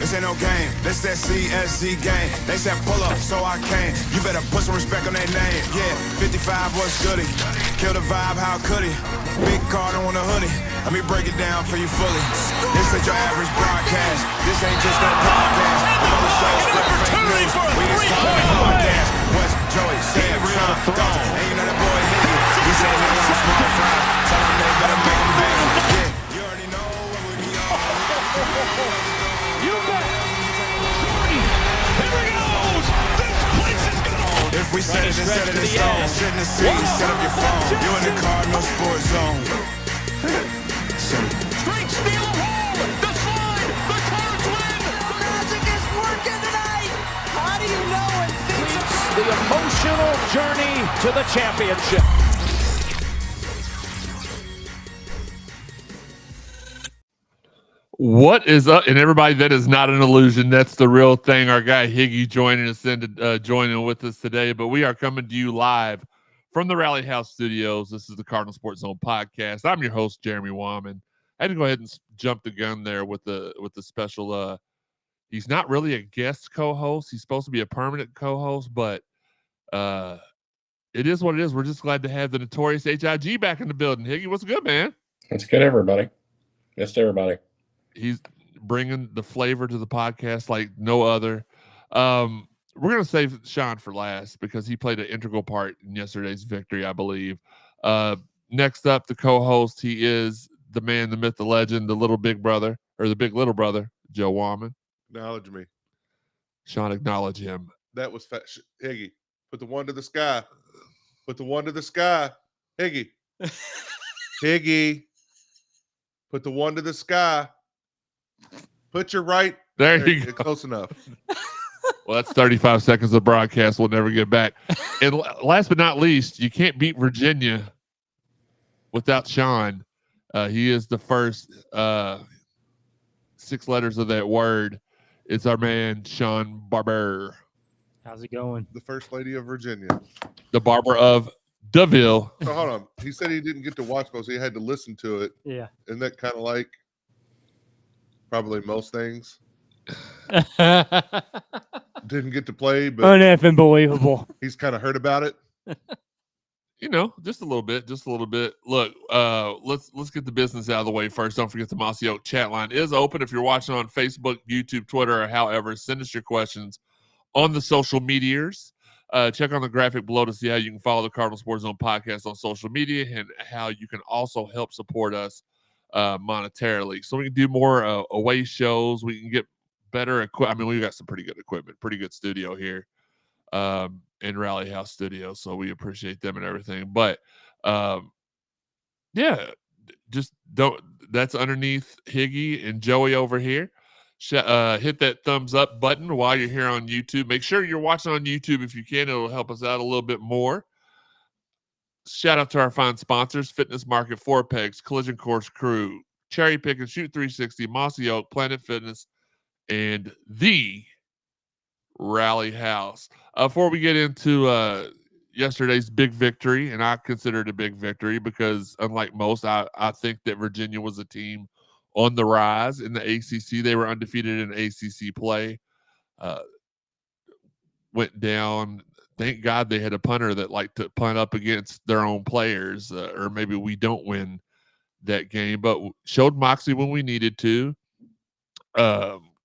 This ain't no game, this that CSZ game. They said pull up, so I came. You better put some respect on their name. Yeah, 55 was goody. Kill the vibe, how could he? Big Cardinal on the hoodie. Let me break it down for you fully. This ain't your average broadcast. This ain't just no podcast. All the shows spread fake news. We just call it podcast. Wes, Joey, Sam, Shawn, Dalton. And you know that boy Higgy. He said he want small fries. Tell him they better make him big. Yeah, you already know what we be on. You bet. Jordy, here he goes. This place is gonna. If we set it and set it in stone, sit in the seat, set up your phone. You in the Cardinal sports zone. Straight steal hole. The slide. The Cards win. The magic is working tonight. How do you know when things are The emotional journey to the championship. What is up? And everybody, that is not an illusion. That's the real thing. Our guy Higgy joining with us today. But we are coming to you live from the Rally House Studios. This is the Cardinal Sports Zone podcast. I'm your host, Jeremy Wahman. I had to go ahead and jump the gun there with the special. He's not really a guest co-host. He's supposed to be a permanent co-host, but it is what it is. We're just glad to have the notorious HIG back in the building. Higgy, what's good, man? It's good, everybody. Yes, to everybody. He's bringing the flavor to the podcast like no other. We're going to save Shawn for last because he played an integral part in yesterday's victory, I believe. Next up, the co-host, he is the man, the myth, the legend, the little big brother, or the big little brother, Joe Wahman. Acknowledge me. Shawn, acknowledge him. That was fat. Higgy, put the one to the sky. Put the one to the sky. Higgy. Higgy. Put the one to the sky. Put your right. There you go. Close enough. Well, that's 35 seconds of broadcast we'll never get back. And last but not least, you can't beat Virginia without Shawn. He is the first 6 letters of that word. It's our man, Shawn Barber. How's it going? The first lady of Virginia. The barber of Deville. So hold on. He said he didn't get to watch most. He had to listen to it. Yeah. Isn't that kind of like probably most things? Didn't get to play, but Uneffing believable. he's kind of heard about it. You know, just a little bit. Look, let's get the business out of the way first. Don't forget the Mossy Oak chat line is open. If you're watching on Facebook, YouTube, Twitter, or however, send us your questions on the social medias. Check on the graphic below to see how you can follow the Cardinal Sports Zone podcast on social media and how you can also help support us monetarily. So we can do more away shows. We can get better equipment. I mean, we've got some pretty good equipment, pretty good studio here in Rally House Studios. So we appreciate them and everything. But yeah, just don't. That's underneath Higgy and Joey over here. Hit that thumbs up button while you're here on YouTube. Make sure you're watching on YouTube if you can. It'll help us out a little bit more. Shout out to our fine sponsors: Fitness Market, Four Pegs, Collision Course Crew, Cherry Pick and Shoot 360, Mossy Oak, Planet Fitness, and the Rally House. Before we get into yesterday's big victory, and I consider it a big victory because unlike most, I think that Virginia was a team on the rise in the ACC. They were undefeated in ACC play. Went down. Thank God they had a punter that liked to punt up against their own players, or maybe we don't win that game, but showed moxie when we needed to.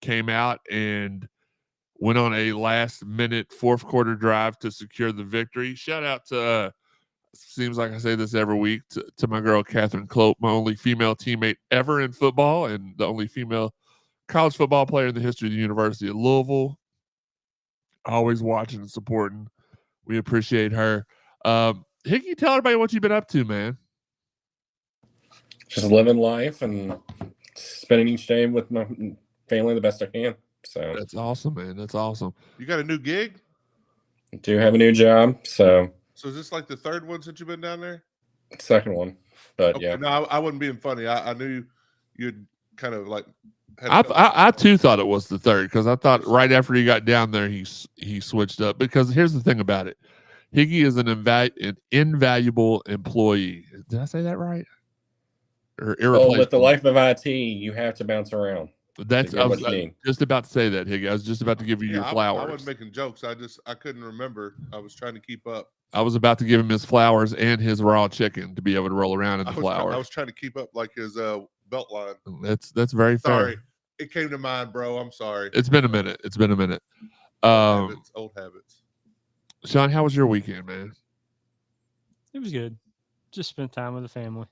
Came out and went on a last-minute fourth-quarter drive to secure the victory. Shout out to seems like I say this every week, to my girl, Catherine Clope, my only female teammate ever in football and the only female college football player in the history of the University of Louisville. Always watching and supporting. We appreciate her. Higgy, tell everybody what you've been up to, man. Just living life and spending each day with my family the best I can. So That's awesome, man. That's awesome. You got a new gig? I do have a new job. So is this like the third one since you've been down there? second one, but Okay, yeah. no, I wasn't being funny. I knew you'd kind of like. I too thought it was the third because I thought right after he got down there he switched up. Because here's the thing about it, Higgy is an invaluable employee. Did I say that right? Or irreplaceable? Well, with the life of IT, you have to bounce around. That's I What was you mean? just about to say that, Higgy. I was just about to give you your I flowers. wasn't making jokes. I couldn't remember. I was trying to keep up. I was about to give him his flowers and his raw chicken to be able to roll around in the flowers. I was trying to keep up like his belt line. That's very Sorry, fair. it came to mind, bro. I'm sorry. It's been a minute. Old habits. Shawn, how was your weekend, man? It was good. Just spent time with the family.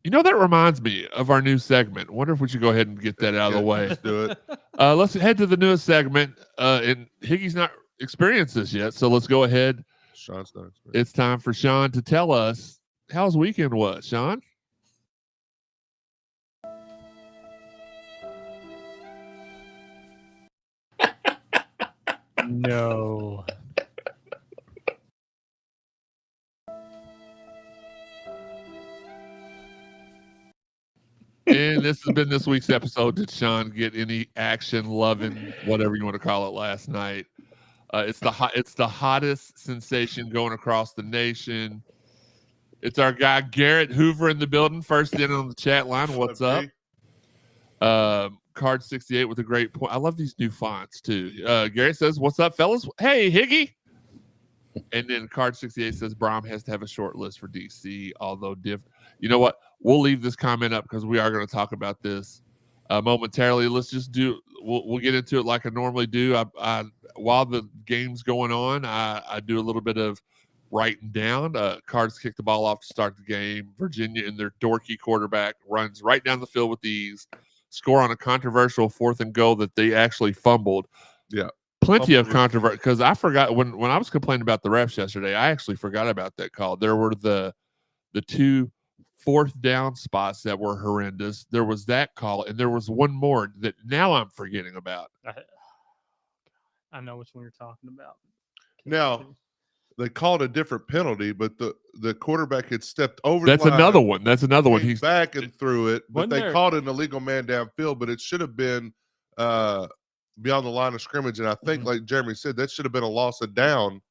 You know, that reminds me of our new segment. Wonder if we should go ahead and get that out of the way. Let's do it. Let's head to the newest segment. And Higgy's not experienced this yet, so let's go ahead. Sean's not experienced. It's time for Shawn to tell us how his weekend was. Shawn? No. And this has been this week's episode. Did Shawn get any action, loving, whatever you want to call it, last night? It's the hottest sensation going across the nation. It's our guy Garrett Hoover in the building. First in on the chat line. What's up? Card 68 with a great point. I love these new fonts too. Garrett says, "What's up, fellas? Hey, Higgy." And then Card 68 says, "Brom has to have a short list for DC, although you know what? We'll leave this comment up because we are going to talk about this momentarily. Let's just we'll get into it like I normally do. I while the game's going on, I do a little bit of writing down. Cards kick the ball off to start the game. Virginia and their dorky quarterback runs right down the field with these, score on a controversial 4th and goal that they actually fumbled. Yeah. Plenty of controversy because I forgot when I was complaining about the refs yesterday. I actually forgot about that call. There were the 2 4th down spots that were horrendous. There was that call, and there was one more that now I'm forgetting about. I know which one you're talking about. Now, they called a different penalty, but the quarterback had stepped over. That's the line, another one. That's another one. He's back and threw it, but they there... called an illegal man downfield. But it should have been beyond the line of scrimmage, and I think, like Jeremy said, that should have been a loss of down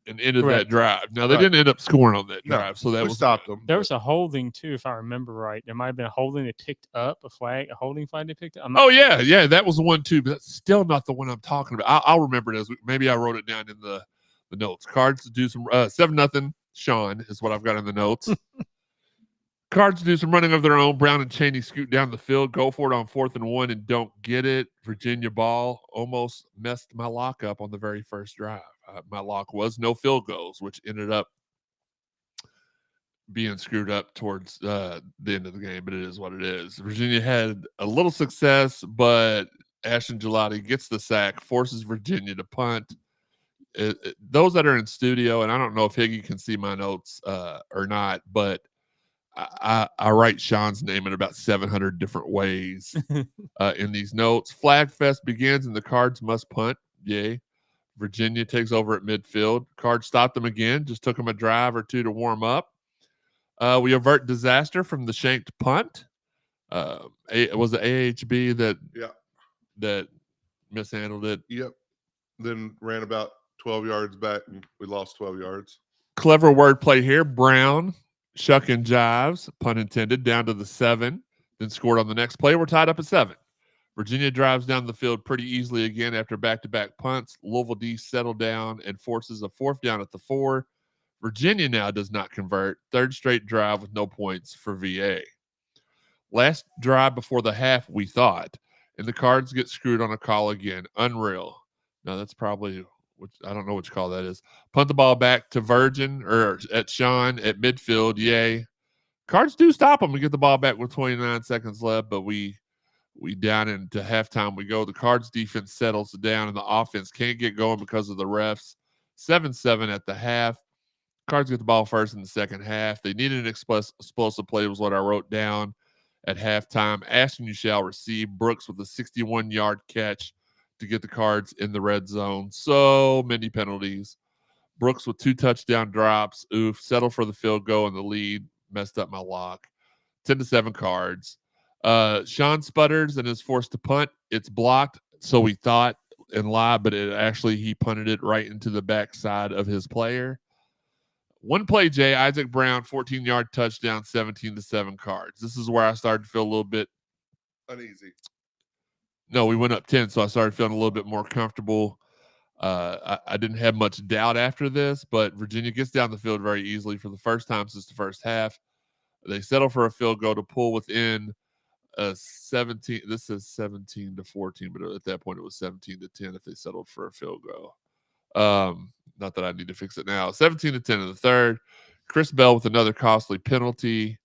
and ended that drive. Now they didn't end up scoring on that drive, so that we stopped them. There was a holding too, if I remember right. There might have been a holding that picked up a holding flag they picked up. Yeah, that was the one too, but that's still not the one I'm talking about. I'll remember it as maybe I wrote it down in the notes. Cards to do some 7-0. Shawn is what I've got in the notes. Cards do some running of their own. Brown and Chaney scoot down the field, go for it on 4th and 1, and don't get it. Virginia ball almost messed my lock up on the very first drive. My lock was no field goals, which ended up being screwed up towards the end of the game, but it is what it is. Virginia had a little success, but Ashton Gelati gets the sack, forces Virginia to punt. Those that are in studio, and I don't know if Higgy can see my notes or not, but I write Shawn's name in about 700 different ways in these notes. Flag Fest begins and the Cards must punt. Yay. Virginia takes over at midfield. Cards stopped them again. Just took them a drive or two to warm up. We avert disaster from the shanked punt. It was the AHB that mishandled it. Yep. Then ran about 12 yards back and we lost 12 yards. Clever wordplay here. Brown shuck and jives, pun intended, down to the 7, then scored on the next play. We're tied up at 7. Virginia drives down the field pretty easily again after back-to-back punts. Louisville D settled down and forces a 4th down at the 4. Virginia now does not convert. 3rd straight drive with no points for VA. Last drive before the half, we thought, and the Cards get screwed on a call again. Unreal. Now that's probably, I don't know which call that is. Punt the ball back to Virgin or at Shawn at midfield. Yay. Cards do stop them and get the ball back with 29 seconds left, but we down into halftime. We go. The Cards defense settles down, and the offense can't get going because of the refs. 7-7 at the half. Cards get the ball first in the second half. They needed an explosive play, was what I wrote down at halftime. Ashton, you shall receive. Brooks with a 61-yard catch to get the Cards in the red zone. So many penalties. Brooks with 2 touchdown drops. Oof. Settle for the field goal and the lead. Messed up my lock. 10-7 Cards. Shawn sputters and is forced to punt. It's blocked, so we thought and lied, but he punted it right into the backside of his player. One play, Jay, Isaac Brown, 14-yard touchdown, 17-7 Cards. This is where I started to feel a little bit uneasy. No, we went up 10, so I started feeling a little bit more comfortable. I didn't have much doubt after this, but Virginia gets down the field very easily for the first time since the first half. They settle for a field goal to pull within 17. This is 17-14, but at that point it was 17-10 if they settled for a field goal. Not that I need to fix it now. 17-10 in the third. Chris Bell with another costly penalty.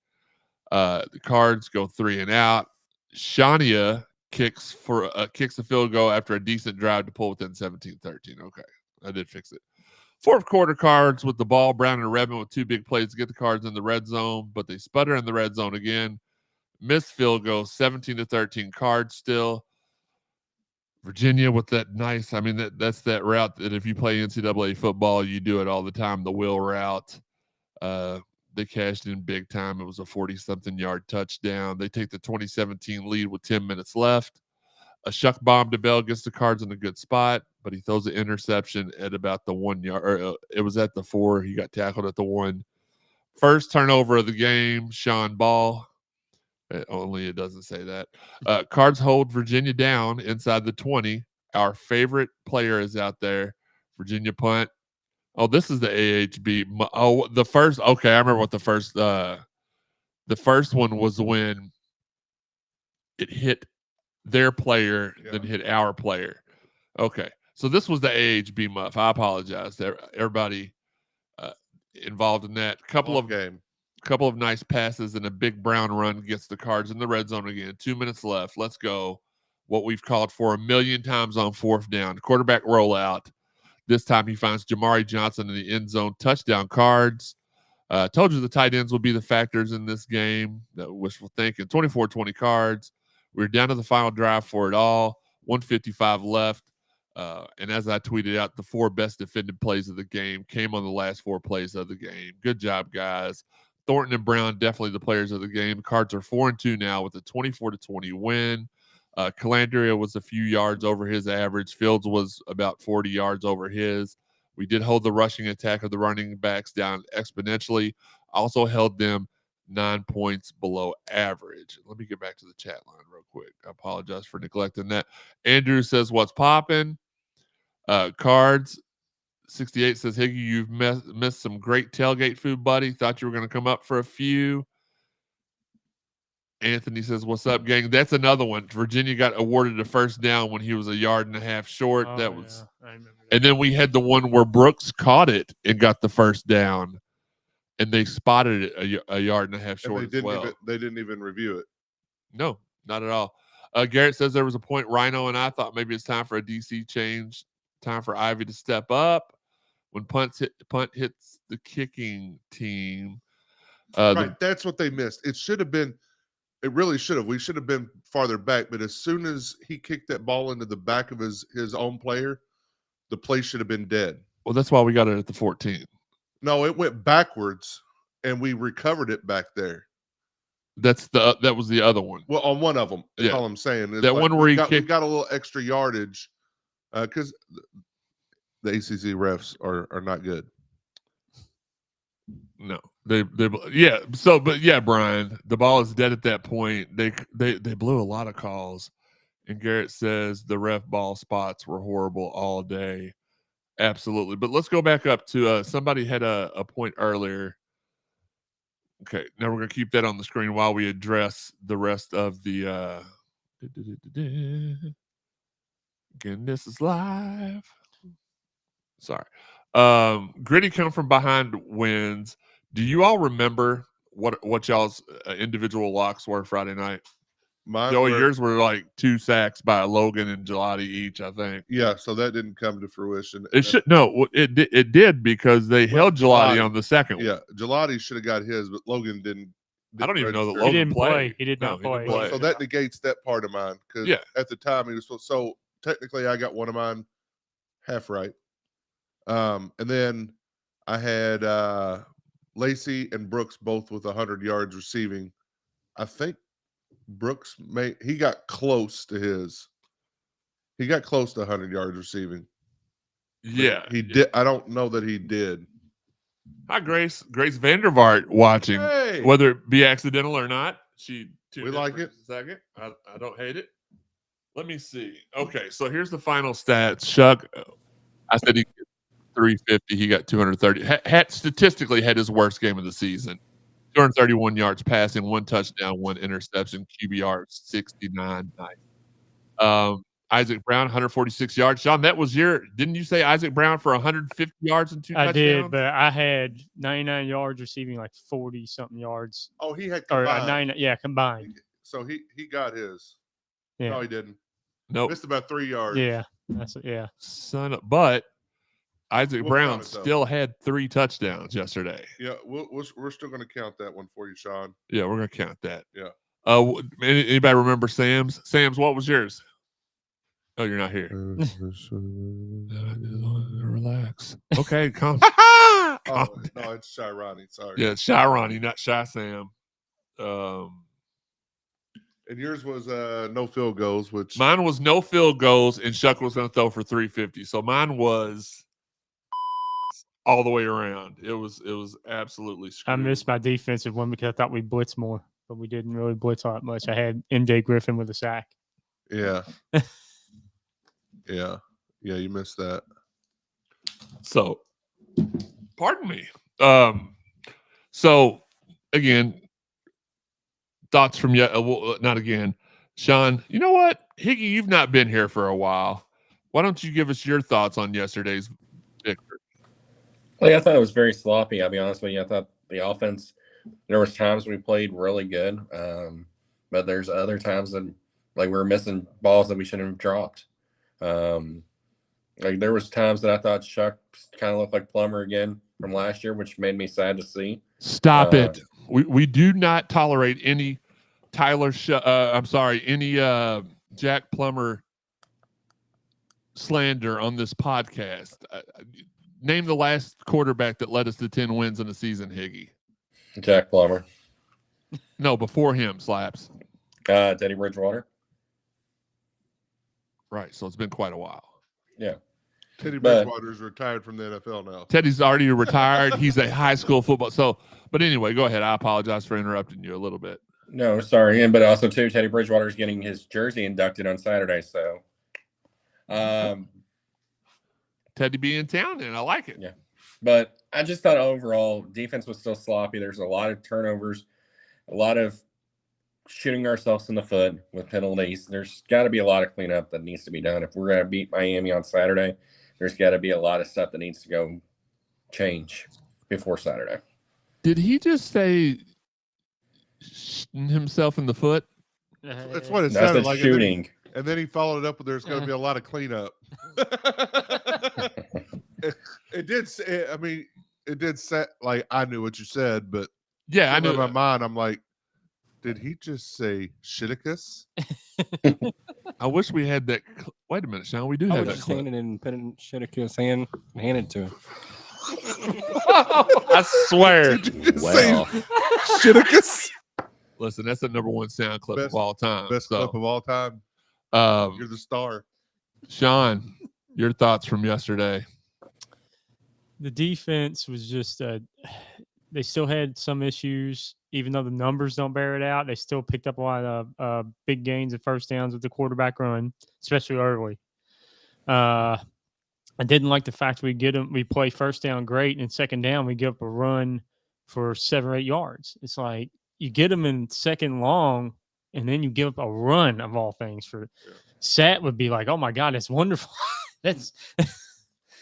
The Cards go 3 and out. Shania kicks a field goal after a decent drive to pull within 17-13. Okay, I did fix it. Fourth quarter, Cards with the ball. Brown and Redmond with 2 big plays to get the Cards in the red zone, but they sputter in the red zone again. Missed field goal, 17-13. Cards still. Virginia with that nice. I mean, that's that route that if you play NCAA football, you do it all the time. The wheel route. They cashed in big time. It was a 40-something yard touchdown. They take the 2017 lead with 10 minutes left. A shuck bomb to Bell gets the Cards in a good spot, but he throws an interception at about the 1 yard. Or, it was at the 4. He got tackled at the 1. First turnover of the game, Sean Ball. Only it doesn't say that. Cards hold Virginia down inside the 20. Our favorite player is out there. Virginia punt. Oh, this is the AHB. Oh, the first. Okay, I remember what the first. The first one was when it hit their player, then hit our player. Okay, so this was the AHB muff. I apologize to everybody involved in that. Couple of nice passes and a big Brown run gets the Cards in the red zone again. 2 minutes left. Let's go. What we've called for a million times on fourth down. Quarterback rollout. This time he finds Jamari Johnson in the end zone. Touchdown, Cards. Told you the tight ends would be the factors in this game. That wishful thinking. 24-20 Cards. We're down to the final drive for it all. 1:55 left. And as I tweeted out, the 4 best defended plays of the game came on the last 4 plays of the game. Good job, guys. Thornton and Brown, definitely the players of the game. Cards are 4-2 now with a 24-20 win. Calandria was a few yards over his average. Fields was about 40 yards over his. We did hold the rushing attack of the running backs down exponentially. Also held them 9 points below average. Let me get back to the chat line real quick. I apologize for neglecting that. Andrew says, what's popping? Cards 68 says, Higgy, you've missed some great tailgate food, buddy. Thought you were going to come up for a few. Anthony says, what's up, gang? That's another one. Virginia got awarded a first down when he was 1.5 yards short. Oh, that was, I remember that. and then we had the one where Brooks caught it and got the first down, and they spotted it 1.5 yards short as well. They didn't even review it. No, not at all. Garrett says there was a point Rhino and I thought maybe it's time for a DC change. Time for Ivy to step up. When punt hits the kicking team. Right, that's what they missed. It should have been. It really should have. We should have been farther back. But as soon as he kicked that ball into the back of his own player, the play should have been dead. Well, that's why we got it at the 14. No, it went backwards, and we recovered it back there. That was the other one. Well, on one of them. That's Yeah. all I'm saying. It's That one where he we kicked. got a little extra yardage because the ACC refs are not good. No, they yeah. So, but yeah, Brian, the ball is dead at that point. They blew a lot of calls, and Garrett says the ref ball spots were horrible all day. Absolutely. But let's go back up to somebody had a point earlier. Okay, now we're gonna keep that on the screen while we address the rest of the. Again, this is live. Sorry. Gritty come from behind wins. Do you all remember what y'all's individual locks were Friday night? Joey, yours were like 2 sacks by Logan and Gelati each, I think. Yeah, so that didn't come to fruition. It did because they held Gelati on the second one. Yeah, Gelati should have got his, but Logan didn't. I don't even know that register. Logan He didn't played. play. He did not play. Well, so that negates that part of mine because at the time he was so technically I got one of mine half right. And then I had Lacey and Brooks both with 100 yards receiving. I think Brooks he got close to his. He got close to 100 yards receiving. Yeah, he did. I don't know that he did. Hi, Grace. Grace Vandervaart watching. Hey. Whether it be accidental or not, she We like it. Second. I don't hate it. Let me see. Okay, so here's the final stats. Shuck, I said he got 350. He got 230. Statistically had his worst game of the season. 231 yards passing, 1 touchdown, 1 interception, QBR 69. Nice. Isaac Brown, 146 yards. Sean, that was didn't you say Isaac Brown for 150 yards and 2 touchdowns? I did, but I had 99 yards receiving, like 40-something yards. Oh, he had Or combined. combined. So he got his. Yeah. No, he didn't. Nope. Missed about 3 yards. Yeah. That's it. Yeah. But Isaac We'll Brown count it, though. still had 3 touchdowns yesterday. Yeah, we're still going to count that one for you, Sean. Yeah, we're going to count that. Yeah. Anybody remember Sam's? Sam's, what was yours? Oh, you're not here. Relax. Okay, calm. Oh, no, it's Shy Ronnie. Sorry. Yeah, it's Shy Ronnie, not Shy Sam. And yours was no field goals, which Mine was no field goals, and Shuck was going to throw for 350. So mine was all the way around. It was absolutely screwed. I missed my defensive one because I thought we blitzed more, but we didn't really blitz all that much. I had MJ Griffin with a sack. yeah. Yeah, you missed that. So, pardon me. So again, thoughts from you? Not again, Sean. You know what, Higgy, you've not been here for a while. Why don't you give us your thoughts on yesterday's victory? Like, I thought it was very sloppy. I'll be honest with you. I thought the offense. There was times we played really good, but there's other times that like we were missing balls that we shouldn't have dropped. Like there was times that I thought Shuck kind of looked like Plummer again from last year, which made me sad to see. Stop it. We do not tolerate any any Jack Plummer slander on this podcast. Name the last quarterback that led us to 10 wins in a season, Higgy. Jack Plummer. No, before him, Slaps. Teddy Bridgewater. Right, so it's been quite a while. Yeah. Teddy Bridgewater's retired from the NFL now. Teddy's already retired. He's a high school football. But anyway, go ahead. I apologize for interrupting you a little bit. No, sorry. But also, too, Teddy Bridgewater's getting his jersey inducted on Saturday. So, Teddy be in town, and I like it. Yeah. But I just thought overall defense was still sloppy. There's a lot of turnovers, a lot of shooting ourselves in the foot with penalties. There's got to be a lot of cleanup that needs to be done. If we're going to beat Miami on Saturday, there's got to be a lot of stuff that needs to go change before Saturday. Did he just say himself in the foot? That's what it That's sounded the like. shooting. And then he followed it up with there's going to be a lot of cleanup. It did say, I mean, it did say, like, I knew what you said, but Yeah, I in knew. my mind, I'm like, did he just say Shiticus? I wish we had that. Wait a minute, Sean. We do I have was that just clip. handing it and putting it in Shittikus' hand and handed it to him. I swear. Did you just Well. say Shiticus? Listen, that's the #1 sound clip Best- of all time. Best clip of all time. Um, You're the star. Sean, your thoughts from yesterday? The defense was just they still had some issues, even though the numbers don't bear it out. They still picked up a lot of big gains and first downs with the quarterback run, especially early. I didn't like the fact we play first down great, and second down we give up a run for 7 or 8 yards. It's like you get them in second long, and then you give up a run of all things. For Sat would be like, "Oh my God, that's wonderful." That's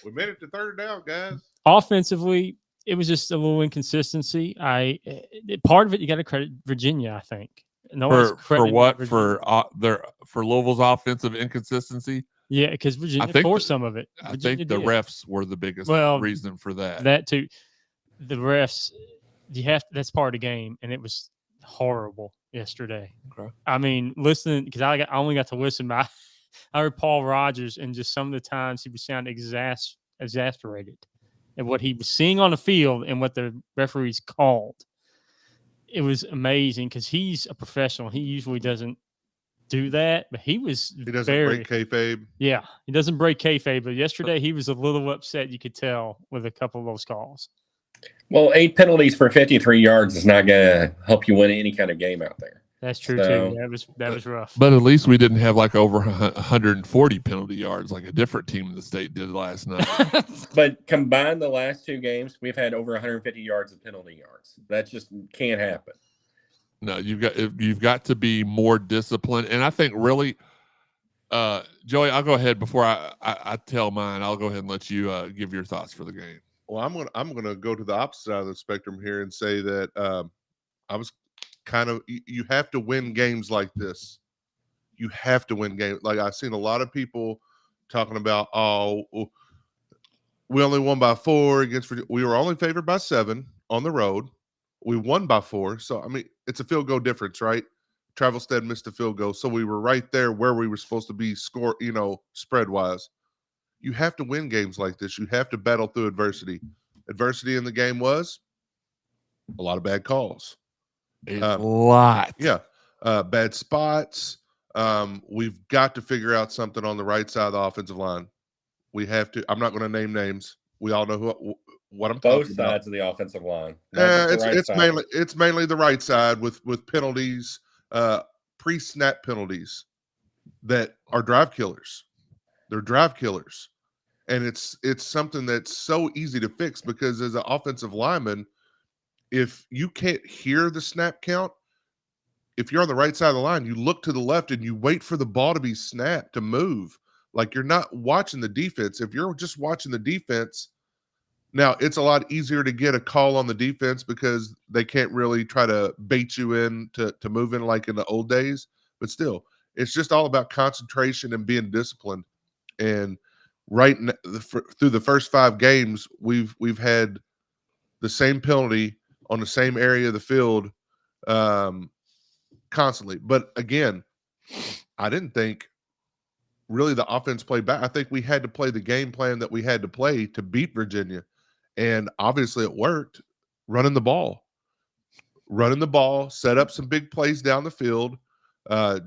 We made it to third down, guys. offensively. It was just a little inconsistency. Part of it you got to credit Virginia, I think. No one's For crediting what? Virginia. For Louisville's offensive inconsistency? Yeah, because Virginia think forced some of it. I Virginia think the did. refs were the biggest reason for that. That too. The refs, that's part of the game, and it was horrible yesterday. Okay. I mean, listening because I only got to listen. But I heard Paul Rogers, and just some of the times he would sound exasperated at what he was seeing on the field and what the referees called. It was amazing because he's a professional. He usually doesn't do that, but he doesn't very, break kayfabe. Yeah, he doesn't break kayfabe, but yesterday he was a little upset. You could tell with a couple of those calls. Well, 8 penalties for 53 yards is not going to help you win any kind of game out there. That's true So- too. That was rough. But at least we didn't have like over 140 penalty yards like a different team in the state did last night. But combine the last two games, we've had over 150 yards of penalty yards. That just can't happen. No, you've got to be more disciplined, and I think really, Joey, I'll go ahead before I tell mine. I'll go ahead and let you give your thoughts for the game. Well, I'm gonna go to the opposite side of the spectrum here and say that I was kind of you have to win games like this. You have to win games. Like I've seen a lot of people talking about, we only won by 4 against Virginia. We were only favored by 7 on the road. We won by 4. So I mean, it's a field goal difference, right? Travelstead missed a field goal, so we were right there where we were supposed to be spread wise. You have to win games like this. You have to battle through adversity. Adversity in the game was a lot of bad calls. A lot. Yeah. Bad spots. We've got to figure out something on the right side of the offensive line. We have to. I'm not going to name names. We all know what I'm Both talking about. sides of the offensive line. Not just the right side. It's mainly the right side with penalties, pre-snap penalties that are drive killers. They're drive killers. And it's something that's so easy to fix because as an offensive lineman, if you can't hear the snap count, if you're on the right side of the line, you look to the left and you wait for the ball to be snapped to move. Like you're not watching the defense. If you're just watching the defense, now it's a lot easier to get a call on the defense because they can't really try to bait you in to move in like in the old days. But still, it's just all about concentration and being disciplined. And through the first 5 games, we've had the same penalty on the same area of the field constantly. But again, I didn't think really the offense played back. I think we had to play the game plan that we had to play to beat Virginia. And obviously it worked. Running the ball, set up some big plays down the field.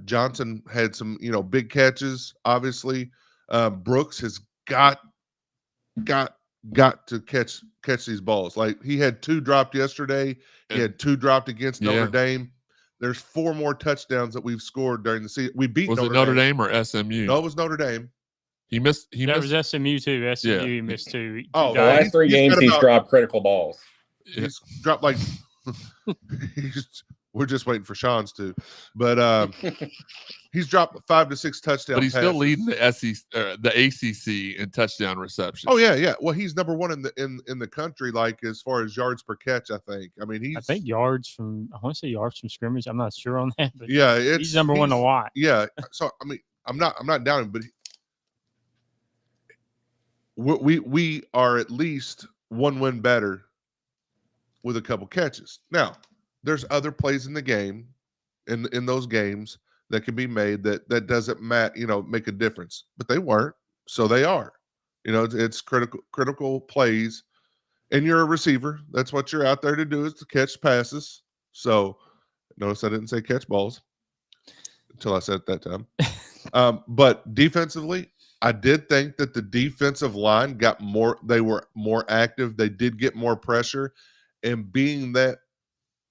Johnson had some, big catches, obviously. Brooks has got to catch these balls. Like he had 2 dropped yesterday. He had 2 dropped against Notre Dame. There's 4 more touchdowns that we've scored during the season. We beat Notre Dame or SMU? No, it was Notre Dame. He missed. That was SMU too. SMU he missed 2. The last 3 games he's dropped critical balls. He's dropped like we're just waiting for Sean's to, but he's dropped 5 to 6 touchdowns. But he's still leading the ACC in touchdown reception. Oh yeah. Well, he's number 1 in the country, like as far as yards per catch. I think. I mean, I think yards from. I want to say yards from scrimmage. I'm not sure on that, but yeah, he's number 1 a lot. Yeah. So I mean, I'm not doubting, but we are at least 1 win better with a couple catches. Now, there's other plays in the game, in those games that can be made that doesn't make a difference, but they weren't, so they are. It's critical plays, and you're a receiver. That's what you're out there to do, is to catch passes. So, notice I didn't say catch balls until I said it that time. But defensively, I did think that the defensive line got more. They were more active. They did get more pressure, and being that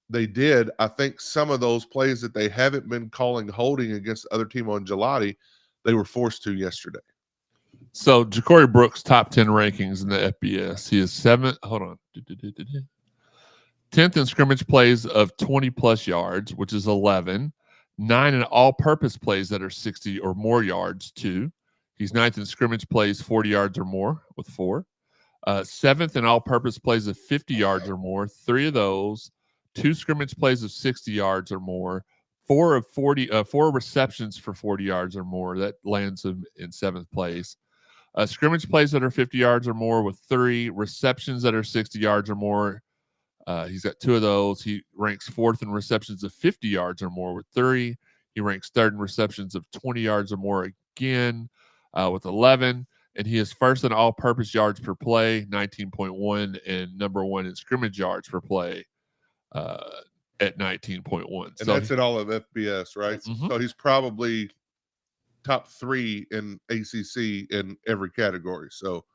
they did, I think some of those plays that they haven't been calling holding against the other team on Gelati, they were forced to yesterday. So Ja'Cory Brooks top 10 rankings in the FBS. He is 7th. Hold on. 10th in scrimmage plays of 20 plus yards, which is 11. 9 in all-purpose plays that are 60 or more yards, 2. He's 9th in scrimmage plays 40 yards or more with 4. 7th in all-purpose plays of 50 yards or more, 3 of those. 2 scrimmage plays of 60 yards or more, 4 receptions for 40 yards or more. That lands him in 7th place. Scrimmage plays that are 50 yards or more with 3 receptions that are 60 yards or more. He's got 2 of those. He ranks 4th in receptions of 50 yards or more with 3. He ranks 3rd in receptions of 20 yards or more again with 11. And he is 1st in all-purpose yards per play, 19.1, and number 1 in scrimmage yards per play at 19.1. And that's in all of FBS, right? Mm-hmm. So he's probably top 3 in ACC in every category. So,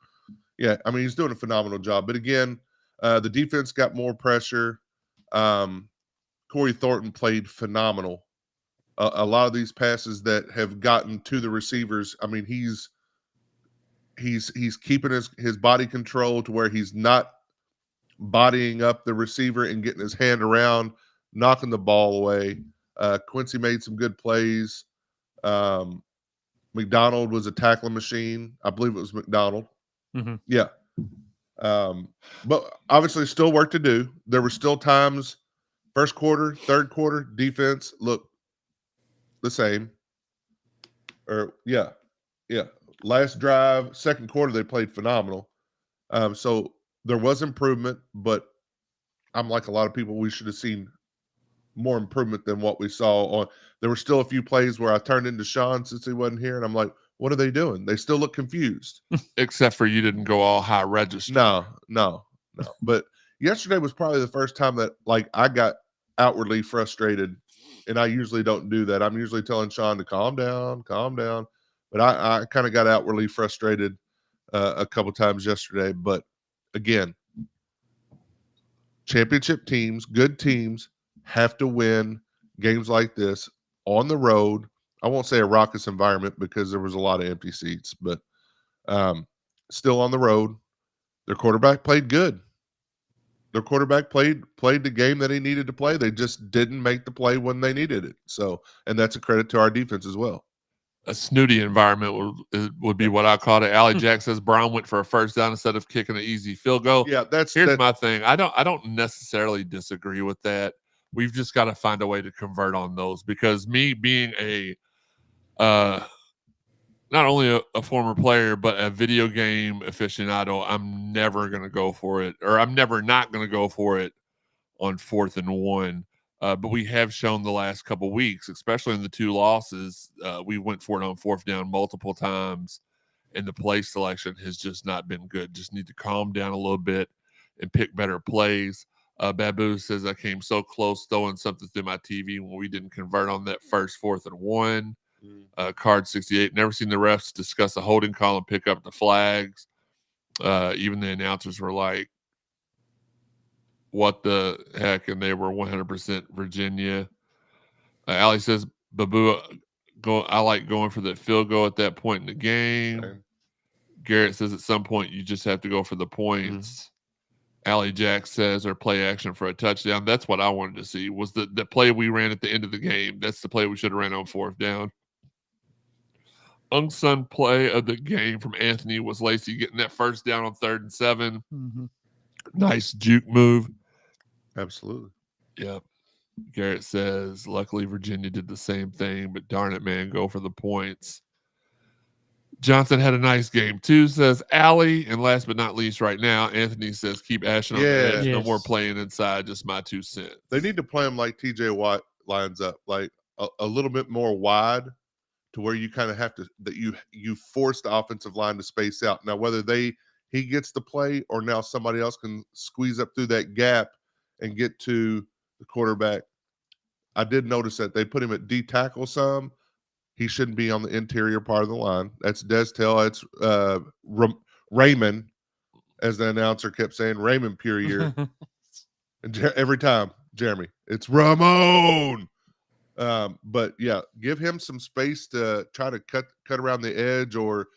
yeah, I mean, he's doing a phenomenal job. But again, the defense got more pressure. Corey Thornton played phenomenal a lot of these passes that have gotten to the receivers. I mean, he's keeping his body control to where he's not bodying up the receiver and getting his hand around, knocking the ball away. Quincy made some good plays. McDonald was a tackling machine. I believe it was McDonald. Mm-hmm. Yeah. But obviously still work to do. There were still times, first quarter, third quarter, defense looked the same. Last drive, second quarter, they played phenomenal. So there was improvement, but I'm like a lot of people, we should have seen more improvement than what we saw on. There were still a few plays where I turned into Shawn since he wasn't here, and I'm like, what are they doing? They still look confused. Except for you didn't go all high register. No. But yesterday was probably the first time that like I got outwardly frustrated, and I usually don't do that. I'm usually telling Shawn to calm down. But I kind of got outwardly frustrated a couple times yesterday. But again, championship teams, good teams, have to win games like this on the road. I won't say a raucous environment because there was a lot of empty seats, but still on the road. Their quarterback played good. Their quarterback played the game that he needed to play. They just didn't make the play when they needed it. So, and that's a credit to our defense as well. A snooty environment would be what I call it. Allie Jack says Brown went for a first down instead of kicking an easy field goal. Yeah, here's my thing. I don't necessarily disagree with that. We've just got to find a way to convert on those, because me being a not only a former player but a video game aficionado, I'm never going to go for it, or I'm never not going to go for it on 4th and 1. But we have shown the last couple weeks, especially in the 2 losses, we went for it on 4th down multiple times, and the play selection has just not been good. Just need to calm down a little bit and pick better plays. Babu says I came so close throwing something through my TV when we didn't convert on that first 4th and 1. Card 68, never seen the refs discuss a holding call and pick up the flags. Even the announcers were like, what the heck? And they were 100% Virginia. Allie says, Babu, I like going for that field goal at that point in the game. Okay. Garrett says at some point you just have to go for the points. Allie Jack says, or play action for a touchdown. That's what I wanted to see, was the play we ran at the end of the game. That's the play we should have ran on 4th down. Unsung play of the game from Anthony was Lacey getting that first down on 3rd and 7. Mm-hmm. Nice juke move. Absolutely. Yep. Garrett says, luckily Virginia did the same thing, but darn it, man, go for the points. Johnson had a nice game too, says Allie. And last but not least right now, Anthony says, keep Ashton on the edge. Yes. No more playing inside, just my 2 cents. They need to play him like TJ Watt lines up, like a little bit more wide, to where you kind of have to, that you force the offensive line to space out. Now, whether he gets the play or now somebody else can squeeze up through that gap and get to the quarterback. I did notice that they put him at D tackle some. He shouldn't be on the interior part of the line. That's Destel. That's Raymond, as the announcer kept saying, Raymond Puryear. And every time, Jeremy, it's Ramon. But yeah, give him some space to try to cut around the edge or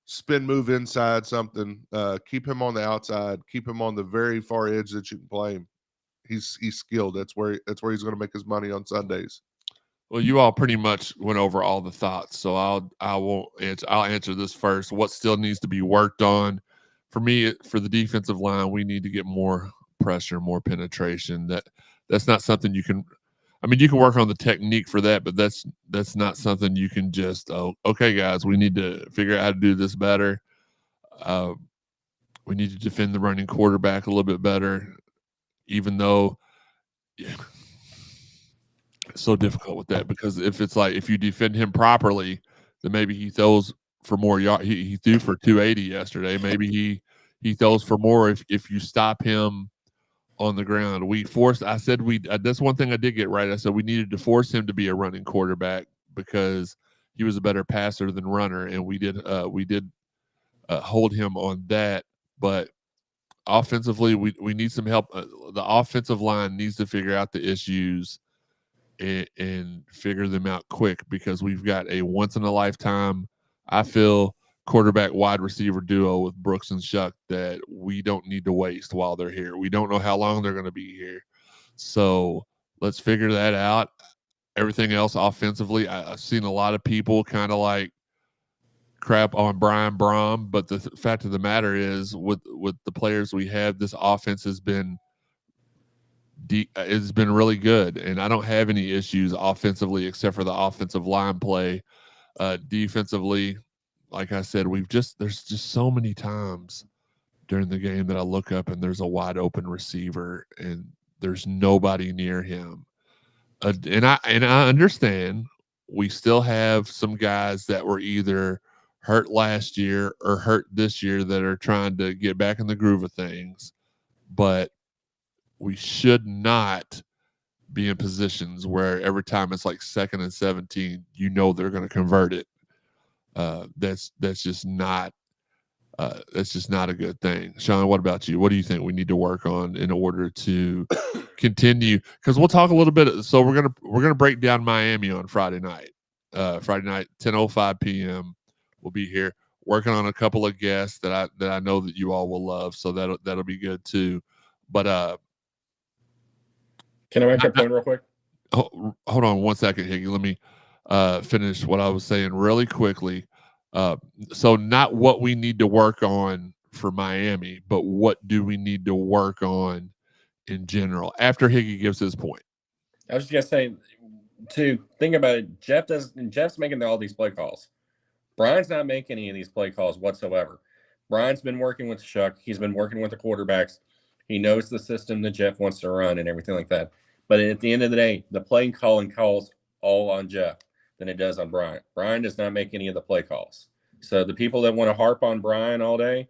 spin move inside something. Keep him on the outside. Keep him on the very far edge that you can play him. He's skilled. That's where he's going to make his money on Sundays. Well, you all pretty much went over all the thoughts, so I'll answer this first. What still needs to be worked on? For me, for the defensive line, we need to get more pressure, more penetration. That's not something you can. I mean, you can work on the technique for that, but that's not something you can just, okay, guys, we need to figure out how to do this better. We need to defend the running quarterback a little bit better, even though it's so difficult with that, because if you defend him properly, then maybe he throws for more yards. He threw for 280 yesterday. Maybe he throws for more if you stop him on the ground. That's one thing I did get right. I said we needed to force him to be a running quarterback because he was a better passer than runner, and we did hold him on that. But offensively, we need some help. The offensive line needs to figure out the issues and figure them out quick, because we've got a once in a lifetime, I feel, quarterback wide receiver duo with Brooks and Shuck that we don't need to waste while they're here. We don't know how long they're going to be here. So let's figure that out. Everything else offensively, I've seen a lot of people kind of like crap on Brian Brom, but the fact of the matter is, with the players we have, this offense has been really good, and I don't have any issues offensively except for the offensive line play. Defensively, like I said, there's just so many times during the game that I look up and there's a wide open receiver and there's nobody near him. And I understand we still have some guys that were either hurt last year or hurt this year that are trying to get back in the groove of things, but we should not be in positions where every time it's like 2nd and 17, they're going to convert it. That's just not a good thing. Shawn, what about you? What do you think we need to work on in order to continue? Because we'll talk a little bit. So we're gonna break down Miami on Friday night. 10:05 p.m. We'll be here working on a couple of guests that I know that you all will love. So that'll be good too. But can I make a point real quick? Hold on one second, Higgy. Let me finish what I was saying really quickly. So not what we need to work on for Miami, but what do we need to work on in general after Higgy gives his point. I was just going to say, to think about it, Jeff's making all these play calls. Brian's not making any of these play calls whatsoever. Brian's been working with Shuck. He's been working with the quarterbacks. He knows the system that Jeff wants to run and everything like that. But at the end of the day, the play calling calls all on Jeff than it does on Brian. Brian does not make any of the play calls. So the people that want to harp on Brian all day,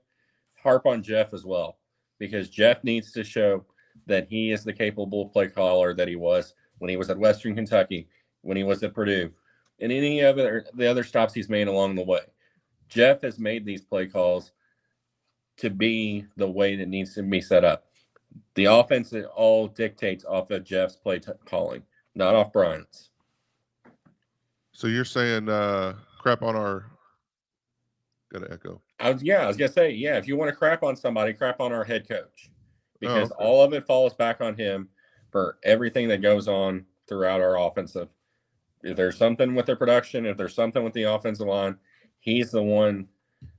harp on Jeff as well, because Jeff needs to show that he is the capable play caller that he was when he was at Western Kentucky, when he was at Purdue, and any of the other stops he's made along the way. Jeff has made these play calls to be the way that needs to be set up. The offense, it all dictates off of Jeff's play calling, not off Brian's. So you're saying crap on our – got to echo. I was going to say, if you want to crap on somebody, crap on our head coach. Because okay. all of it falls back on him for everything that goes on throughout our offensive. If there's something with the production, if there's something with the offensive line, he's the one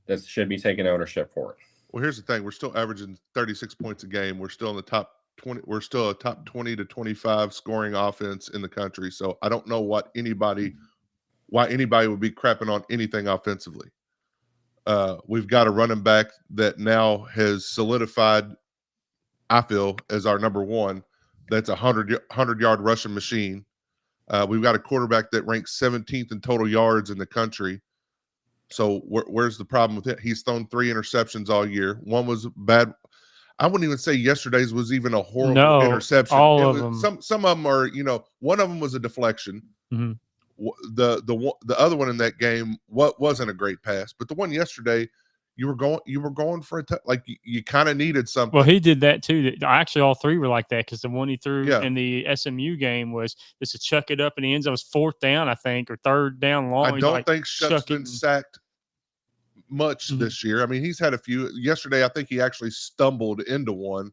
that should be taking ownership for it. Well, here's the thing. We're still averaging 36 points a game. We're still in the top 20. We're still a top 20 to 25 scoring offense in the country. So I don't know why anybody would be crapping on anything offensively. We've got a running back that now has solidified, I feel, as our number one. That's a 100-yard rushing machine. We've got a quarterback that ranks 17th in total yards in the country. So where's the problem with it? He's thrown 3 interceptions all year. One was bad. I wouldn't even say yesterday's was even a horrible interception. All of them. Some of them are, one of them was a deflection. Mm-hmm. The other one in that game wasn't a great pass, but the one yesterday, you were going for a like you kind of needed something. Well, he did that too. Actually, all 3 were like that, because the one he threw in the SMU game was just to chuck it up in the end zone. It was 4th down, I think, or 3rd down long. I don't think Shuck's been sacked much this year. I mean, he's had a few. Yesterday, I think he actually stumbled into one.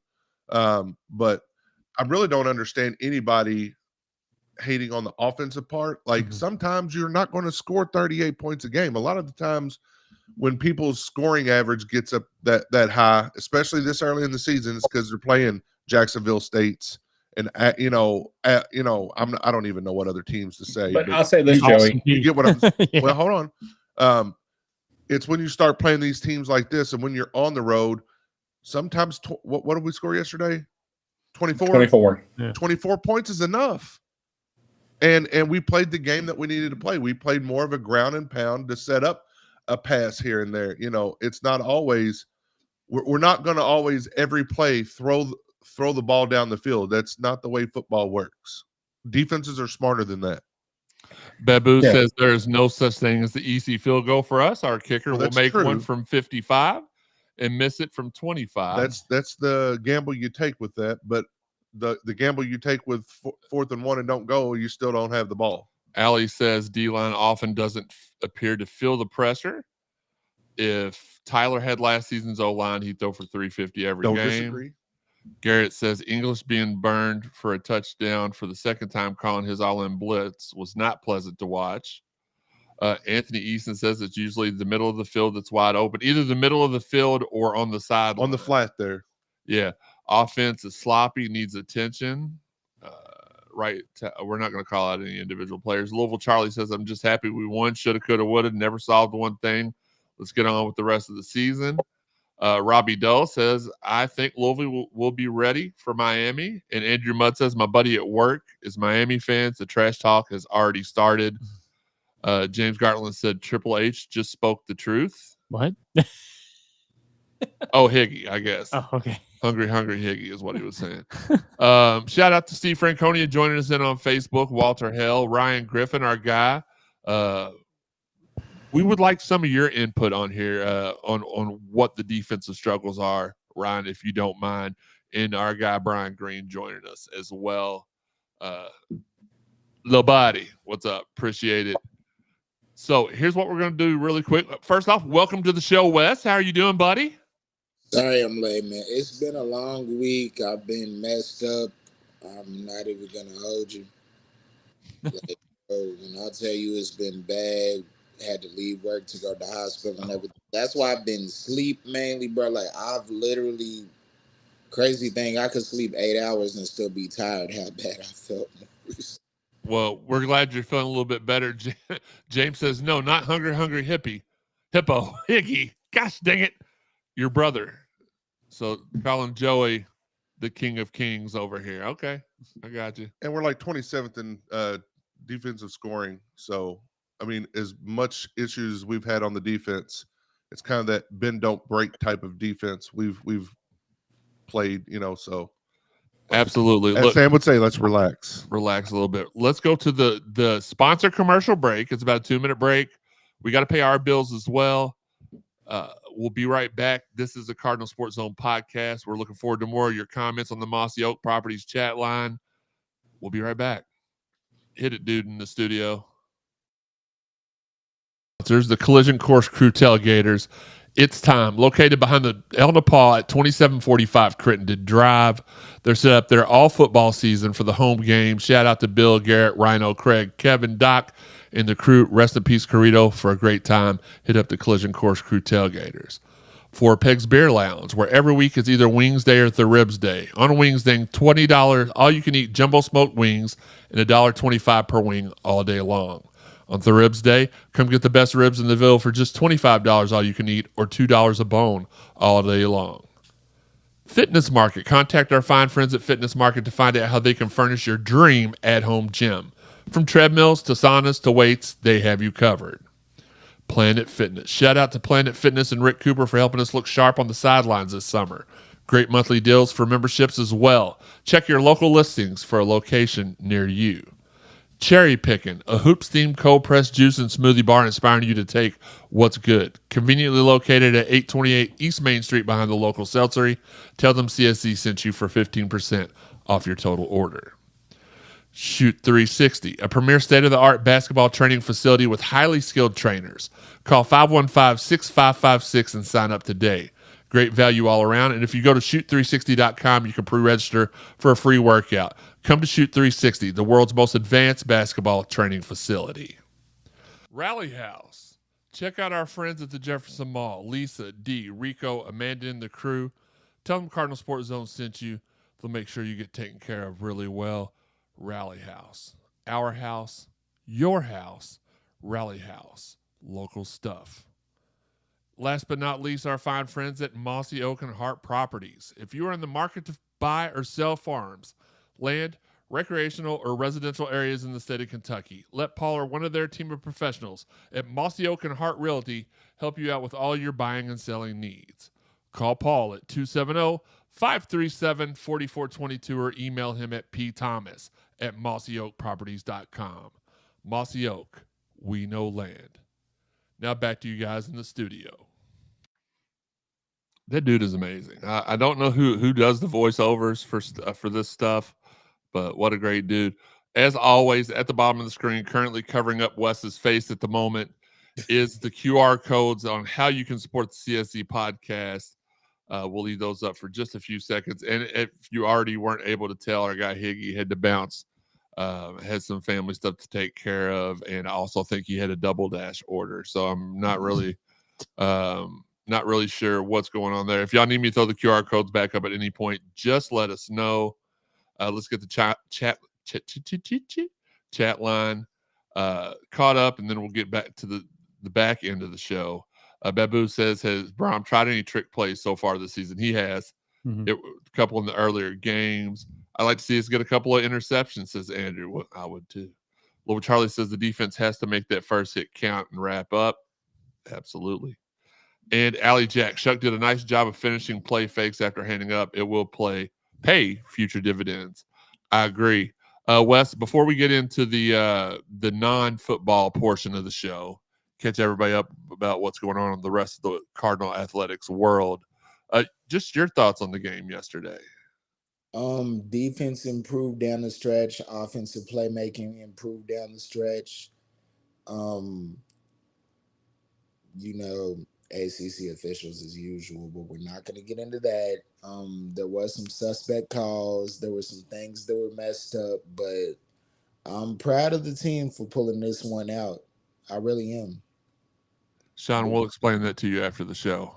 But I really don't understand anybody hating on the offensive part. Like sometimes you're not going to score 38 points a game. A lot of the times when people's scoring average gets up that high, especially this early in the season, it's because they're playing Jacksonville States and I don't even know what other teams to say. But I'll say this, Joey. You get what I'm saying? Yeah. Well, hold on. It's when you start playing these teams like this, and when you're on the road, sometimes what did we score yesterday? 24. 24. Yeah. 24 points is enough. And we played the game that we needed to play. We played more of a ground and pound to set up a pass here and there. It's not always we're not going to always every play throw the ball down the field. That's not the way football works. Defenses are smarter than that. Babu says there is no such thing as the easy field goal for us. Our kicker will make true. one from 55 and miss it from 25. That's the gamble you take with that. But the gamble you take with 4th and 1 and don't go, you still don't have the ball. Allie says D-line often doesn't appear to feel the pressure. If Tyler had last season's O-line, he'd throw for 350 every Don't game. disagree. Garrett says English being burned for a touchdown for the second time calling his all-in blitz was not pleasant to watch. Anthony Easton says it's usually the middle of the field that's wide open, either the middle of the field or on the sideline. On the flat there. Yeah. Offense is sloppy, needs attention. Right. We're not going to call out any individual players. Louisville Charlie says, I'm just happy we won. Shoulda, coulda, woulda. Never solved one thing. Let's get on with the rest of the season. Robbie Dull says, I think Louisville will be ready for Miami. And Andrew Mudd says, my buddy at work is Miami fans. The trash talk has already started. James Gartland said, Triple H just spoke the truth. What? Oh, Higgy, I guess. Oh, okay. Hungry Higgy is what he was saying. Shout out to Steve Franconia joining us in on Facebook. Walter Hell, Ryan Griffin, our guy. We would like some of your input on here on what the defensive struggles are, Ryan, if you don't mind. And our guy Brian Green joining us as well. Lil Body, what's up? Appreciate it. So here's what we're going to do really quick. First off, welcome to the show, Wes. How are you doing, buddy? Sorry I'm late, man. It's been a long week. I've been messed up. I'm not even going to hold you. Like, when I tell you it's been bad, had to leave work to go to the hospital and everything. That's why I've been asleep mainly, bro. Like, I've literally, crazy thing, I could sleep 8 hours and still be tired how bad I felt. Well, we're glad you're feeling a little bit better. James says, no, not hungry hippo, Higgy. Gosh dang it. Your brother. So calling Joey the king of kings over here. Okay. I got you. And we're like 27th in defensive scoring. So, I mean, as much issues as we've had on the defense, it's kind of that bend don't break type of defense we've played, so. Absolutely. As Sam would say, let's relax. Relax a little bit. Let's go to the sponsor commercial break. It's about a 2-minute break. We got to pay our bills as well. We'll be right back. This is the Cardinal Sports Zone podcast. We're looking forward to more of your comments on the Mossy Oak Properties chat line. We'll be right back. Hit it, dude, in the studio. There's the Collision Course Crew Tailgaters. It's time. Located behind the El Nepal at 2745 Crittenden Drive. They're set up there all football season for the home game. Shout out to Bill, Garrett, Rhino, Craig, Kevin, Doc, and the crew. Rest in peace, Corrito, for a great time. Hit up the Collision Course Crew Tailgaters. Four Pegs Beer Lounge, where every week is either Wings Day or the Ribs Day. On Wings Day, $20 all you can eat jumbo smoked wings and $1.25 per wing all day long. On the Ribs Day, come get the best ribs in the Ville for just $25 all you can eat or $2 a bone all day long. Fitness Market. Contact our fine friends at Fitness Market to find out how they can furnish your dream at-home gym. From treadmills to saunas to weights, they have you covered. Planet Fitness. Shout out to Planet Fitness and Rick Cooper for helping us look sharp on the sidelines this summer. Great monthly deals for memberships as well. Check your local listings for a location near you. Cherry Picking, a hoops-themed cold-pressed juice and smoothie bar inspiring you to take what's good. Conveniently located at 828 East Main Street behind the local seltzery. Tell them CSZ sent you for 15% off your total order. Shoot 360, a premier state-of-the-art basketball training facility with highly skilled trainers. Call 515-6556 and sign up today. Great value all around. And if you go to shoot360.com, you can pre-register for a free workout. Come to Shoot 360, the world's most advanced basketball training facility. Rally House. Check out our friends at the Jefferson Mall. Lisa, D, Rico, Amanda, and the crew. Tell them Cardinal Sports Zone sent you. They'll make sure you get taken care of really well. Rally House. Our house. Your house. Rally House. Local stuff. Last but not least, our fine friends at Mossy Oak and Hart Properties. If you are in the market to buy or sell farms, land, recreational, or residential areas in the state of Kentucky, let Paul or one of their team of professionals at Mossy Oak and Hart Realty help you out with all your buying and selling needs. Call Paul at 270-537-4422 or email him at pthomas@mossyoakproperties.com. Mossy Oak, we know land. Now back to you guys in the studio. That dude is amazing. I don't know who does the voiceovers for this stuff, but what a great dude. As always, at the bottom of the screen, currently covering up Wes's face at the moment, is the QR codes on how you can support the CSZ podcast. We'll leave those up for just a few seconds. And if you already weren't able to tell, our guy Higgy had to bounce, had some family stuff to take care of, and I also think he had a double dash order. So I'm not really sure what's going on there. If y'all need me to throw the QR codes back up at any point, just let us know. Let's get the chat line caught up, and then we'll get back to the back end of the show. Babu says, has Brom tried any trick plays so far this season? He has. A couple in the earlier games. I like to see us get a couple of interceptions, says Andrew. Well, I would too. Little Charlie says the defense has to make that first hit count and wrap up. Absolutely. And Allie Jack, Shuck did a nice job of finishing play fakes after handing up. It will pay future dividends. I agree. Wes, before we get into the non-football portion of the show, catch everybody up about what's going on in the rest of the Cardinal athletics world. Just your thoughts on the game yesterday. Defense improved down the stretch. Offensive playmaking improved down the stretch. ACC officials as usual, but we're not going to get into that. There was some suspect calls. There were some things that were messed up, but I'm proud of the team for pulling this one out. I really am. Sean, we'll explain that to you after the show.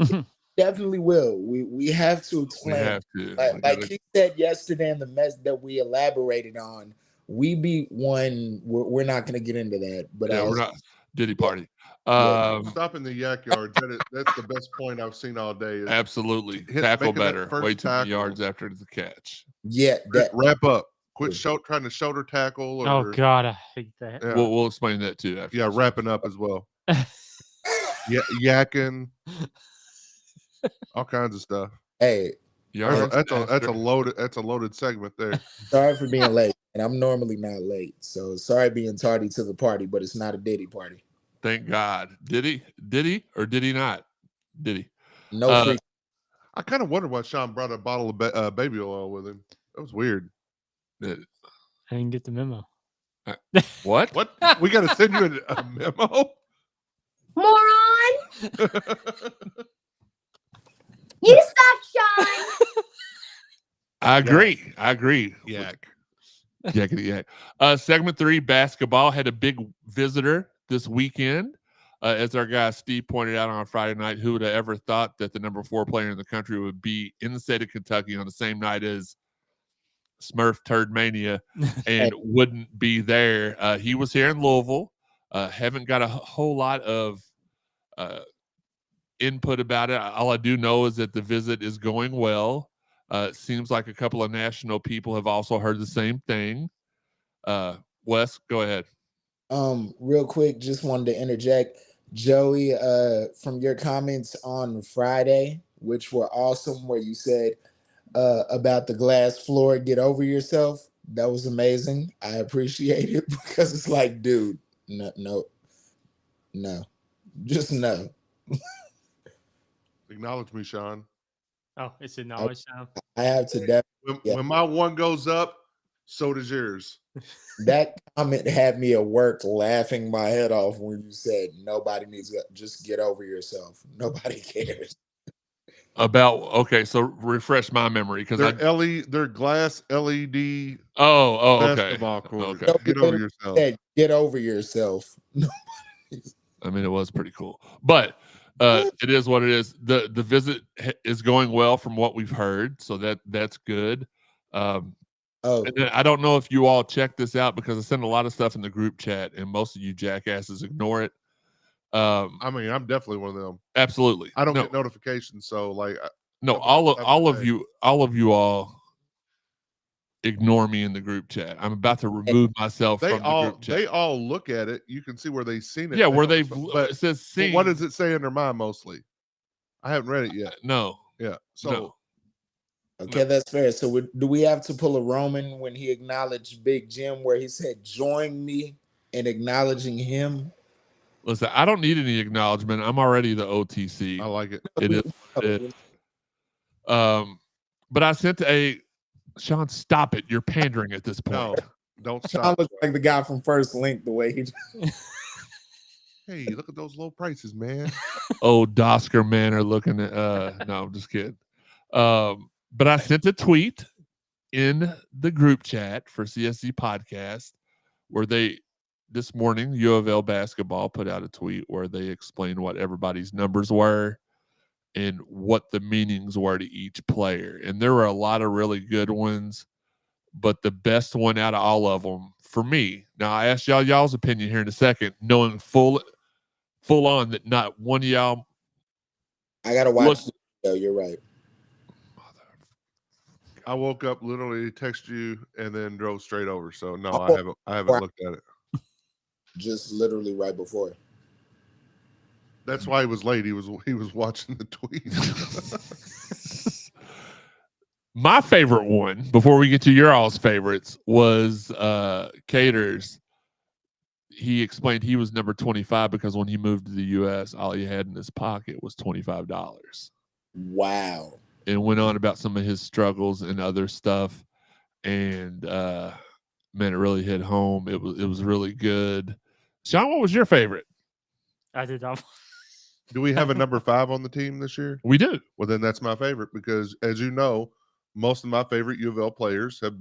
Definitely will. We have to explain. We have to. Like he said yesterday in the mess that we elaborated on, we beat one. We're not going to get into that. But yeah, we're not. Diddy party. Stopping the yak yards. That's the best point I've seen all day. Absolutely. Tackle better. Wait 2 yards after the catch. Yeah. Wrap up. Quit trying to shoulder tackle. Oh, God. I hate that. Yeah. We'll explain that too. After wrapping up as well. Yakking. All kinds of stuff. Hey. That's a loaded segment there. Sorry for being late. And I'm normally not late. So sorry being tardy to the party, but it's not a Diddy party. Thank God. Did he or did he not? Did he? No free. I kind of wonder why Sean brought a bottle of baby oil with him. That was weird. I didn't get the memo. What? What? We got to send you a memo? Moron! You suck, Sean! I agree. Yak. Yakety yak. Segment 3, basketball, had a big visitor this weekend. As our guy Steve pointed out on Friday night, who would have ever thought that the number 4 player in the country would be in the state of Kentucky on the same night as Smurf Turd Mania and wouldn't be there. He was here in Louisville. Haven't got a whole lot of input about it. All I do know is that the visit is going well. It seems like a couple of national people have also heard the same thing. Wes, go ahead. Real quick, just wanted to interject. Joey, from your comments on Friday, which were awesome, where you said about the glass floor, get over yourself. That was amazing. I appreciate it because it's like, dude, no. Just no. Acknowledge me, Sean. Oh, it's acknowledged now. I have to definitely. When my one goes up, so does yours. That comment had me at work laughing my head off when you said nobody needs to just get over yourself. Nobody cares. Okay, so refresh my memory because they're glass LED. Okay. Basketball court. Okay. Get over yourself. Get over yourself. I mean, it was pretty cool, but it is what it is. The visit is going well from what we've heard, so that's good. And then I don't know if you all check this out because I send a lot of stuff in the group chat, and most of you jackasses ignore it. I mean, I'm definitely one of them. Absolutely, I don't get notifications, so like, all of you all ignore me in the group chat. I'm about to remove myself from the group chat. They all look at it. You can see where they've seen it. Yeah, where it says seen. What does it say under mine mostly? I haven't read it yet. No. Yeah. So. No. Okay, that's fair. So do we have to pull a Roman when he acknowledged Big Jim, where he said, "Join me in acknowledging him"? Listen, I don't need any acknowledgement. I'm already the OTC. I like it. It is. But I sent Sean, stop it. You're pandering at this point. No, don't Sean stop. looks like the guy from First Link, the way he. Hey, look at those low prices, man. Oh, Dosker man are looking at. No, I'm just kidding. But I sent a tweet in the group chat for CSZ Podcast where this morning, U of L basketball put out a tweet where they explained what everybody's numbers were and what the meanings were to each player. And there were a lot of really good ones, but the best one out of all of them for me. Now, I asked y'all's opinion here in a second, knowing full on that not one of y'all. I got to watch the video. You're right. I woke up, literally texted you, and then drove straight over. So no, I haven't looked at it. Just literally right before. That's why he was late. He was watching the tweet. My favorite one, before we get to your all's favorites, was Cater's. He explained he was number 25 because when he moved to the U.S., all he had in his pocket was $25. Wow. And went on about some of his struggles and other stuff. And man, it really hit home. It was really good. Sean, what was your favorite? I did not. Do we have a number 5 on the team this year? We do. Well, then that's my favorite because, as you know, most of my favorite U of L players have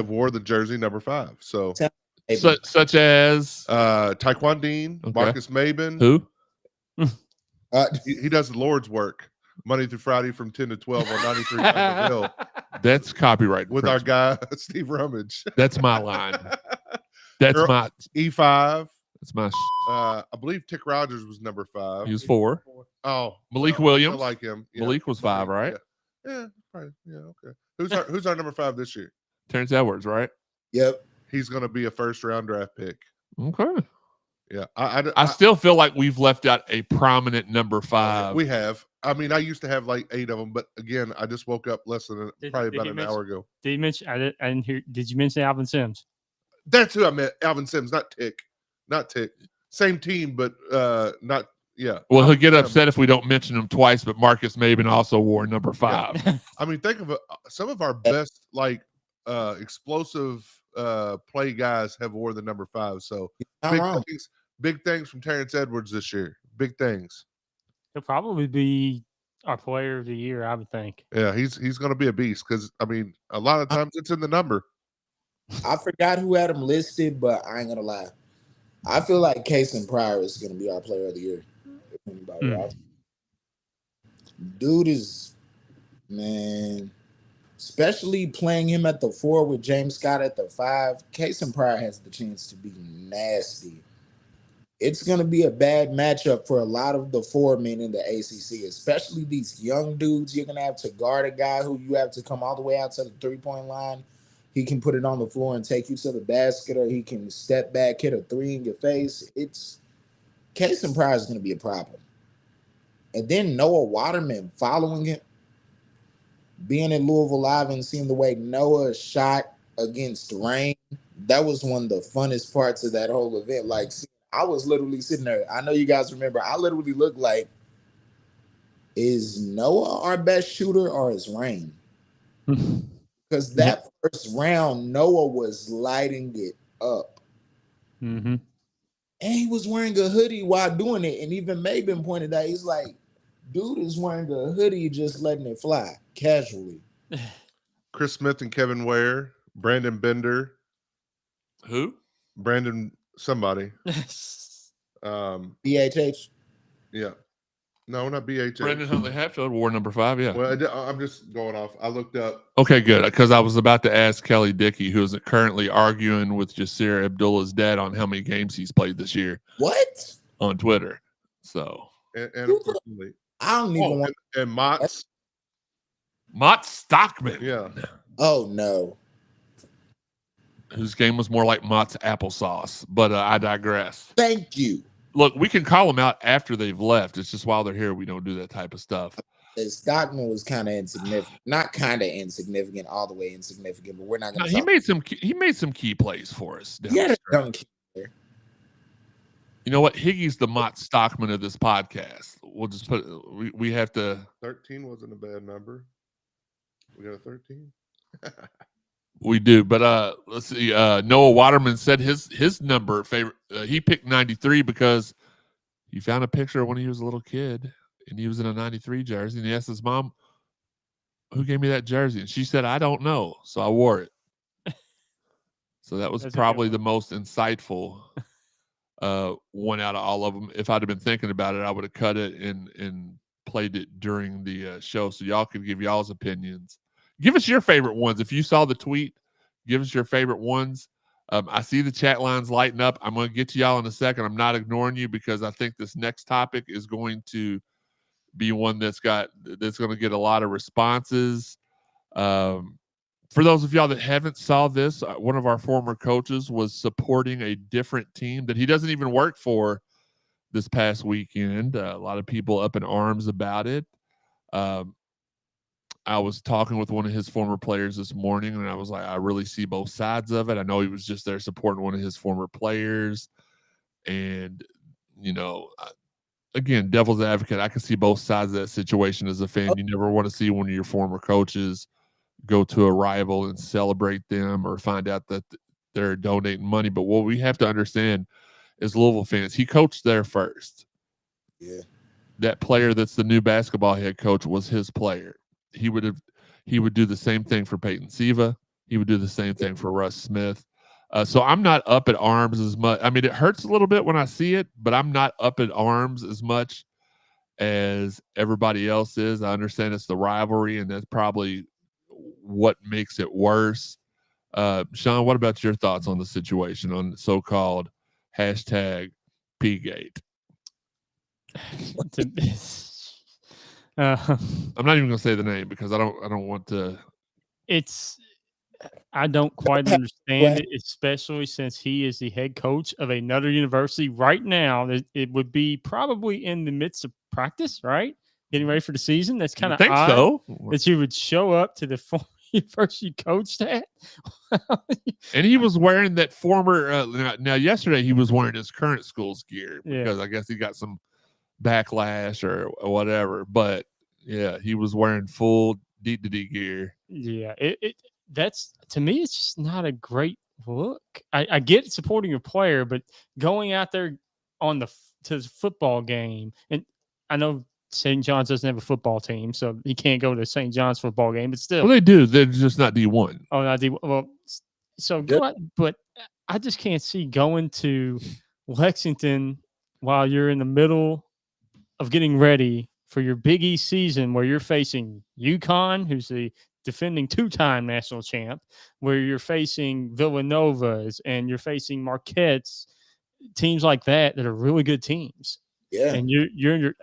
wore the jersey number 5. So, such as Taekwon Dean, okay. Marcus Maben. Who? He does the Lord's work Monday through Friday from 10 to 12 on 93 Hill. That's copyright with our guy Steve Rummage. That's my line. That's my E5. That's my. I believe Tick Rogers was number 5. He was 4. Oh, Malik Williams. I like him. Yeah. Malik was 5, right? Yeah, right. Yeah, okay. Who's our number 5 this year? Terrence Edwards, right? Yep. He's going to be a first-round draft pick. Okay. Yeah, I still feel like we've left out a prominent number 5. We have. I mean, I used to have like 8 of them, but again, I just woke up probably about an hour ago. Did you mention? I didn't hear. Did you mention Alvin Sims? That's who I meant. Alvin Sims, not Tick. Same team, but not. Yeah. Well, he'll get upset if we don't mention him twice. But Marcus Maben also wore number 5. Yeah. I mean, think of it. Some of our best explosive play guys have wore the number 5. So big things from Terrence Edwards this year. Big things. He'll probably be our player of the year, I would think. Yeah, he's going to be a beast because, I mean, a lot of times it's in the number. I forgot who had him listed, but I ain't going to lie. I feel like Kason Pryor is going to be our player of the year. Dude is, man, especially playing him at the 4 with James Scott at the 5. Kason Pryor has the chance to be nasty. It's going to be a bad matchup for a lot of the 4 men in the ACC, especially these young dudes. You're going to have to guard a guy who you have to come all the way out to the 3-point line. He can put it on the floor and take you to the basket, or he can step back, hit a 3 in your face. Kason Pryor is going to be a problem. And then Noah Waterman following him, being in Louisville Live and seeing the way Noah shot against rain. That was one of the funnest parts of that whole event. Like, I was literally sitting there. I know you guys remember. I literally looked like, is Noah our best shooter or is Rain? Because that first round, Noah was lighting it up. Mm-hmm. And he was wearing a hoodie while doing it. And even Maben pointed out, he's like, dude is wearing a hoodie, just letting it fly casually. Chris Smith and Kevin Ware, Brandon Bender. Who? Brandon somebody. BHH? Yeah. No, not BHH. Brandon Huntley Hatfield wore number 5, yeah. Well, I'm just going off. I looked up. Okay, good. Because I was about to ask Kelly Dickey, who is currently arguing with Jasir Abdullah's dad on how many games he's played this year. What? On Twitter. So. And unfortunately. I don't even want. And Mott Stockman. Yeah. Oh, no. Whose game was more like Mott's applesauce. But I digress. Thank you. Look, we can call them out after they've left. It's just while they're here, we don't do that type of stuff. Stockman was kind of insignificant. Not kind of insignificant, all the way insignificant, but we're not going to. He made some key plays for us. Yeah, dunk there. You know what? Higgy's the Mott Stockman of this podcast. We'll just put we have to. 13 wasn't a bad number. We got a 13. We do, but let's see. Noah Waterman said his number favorite. He picked 93 because he found a picture when he was a little kid, and he was in a 93 jersey, and he asked his mom, "Who gave me that jersey?" And she said, "I don't know," so I wore it. So that was That's probably the most insightful one out of all of them. If I'd have been thinking about it, I would have cut it and played it during the show, so y'all could give y'all's opinions. Give us your favorite ones. If you saw the tweet, give us your favorite ones. I see the chat lines lighting up. I'm going to get to y'all in a second. I'm not ignoring you because I think this next topic is going to be one that's going to get a lot of responses. For those of y'all that haven't saw this, one of our former coaches was supporting a different team that he doesn't even work for this past weekend. A lot of people up in arms about it. I was talking with one of his former players this morning, and I was like, I really see both sides of it. I know he was just there supporting one of his former players. And, again, devil's advocate, I can see both sides of that situation as a fan. You never want to see one of your former coaches go to a rival and celebrate them or find out that they're donating money. But what we have to understand as Louisville fans, he coached there first. Yeah. That player that's the new basketball head coach was his player. He would do the same thing for Peyton Siva. He would do the same thing for Russ Smith. So I'm not up at arms as much. I mean, it hurts a little bit when I see it, but I'm not up at arms as much as everybody else is. I understand it's the rivalry, and that's probably what makes it worse. Sean, what about your thoughts on the situation on the so-called hashtag Pgate? I'm not even going to say the name because I don't want to. I don't quite understand it, especially since he is the head coach of another university right now. It would be probably in the midst of practice, right? Getting ready for the season. That's kind of odd so. That you would show up to the former university coach at. And he was wearing that former. Now, yesterday he was wearing his current school's gear because I guess he got some backlash or whatever. But yeah, he was wearing full D gear. Yeah, that's, to me, it's just not a great look. I get supporting your player, but going out there to the football game, and I know St. John's doesn't have a football team, so he can't go to St. John's football game, but still. Well, they do. They're just not D1. Oh, not D1. Well, so go out, but I just can't see going to Lexington while you're in the middle of getting ready for your Big East season, where you're facing UConn, who's the defending two-time national champ, where you're facing Villanovas and you're facing Marquette's, teams like that are really good teams. Yeah. And you're in your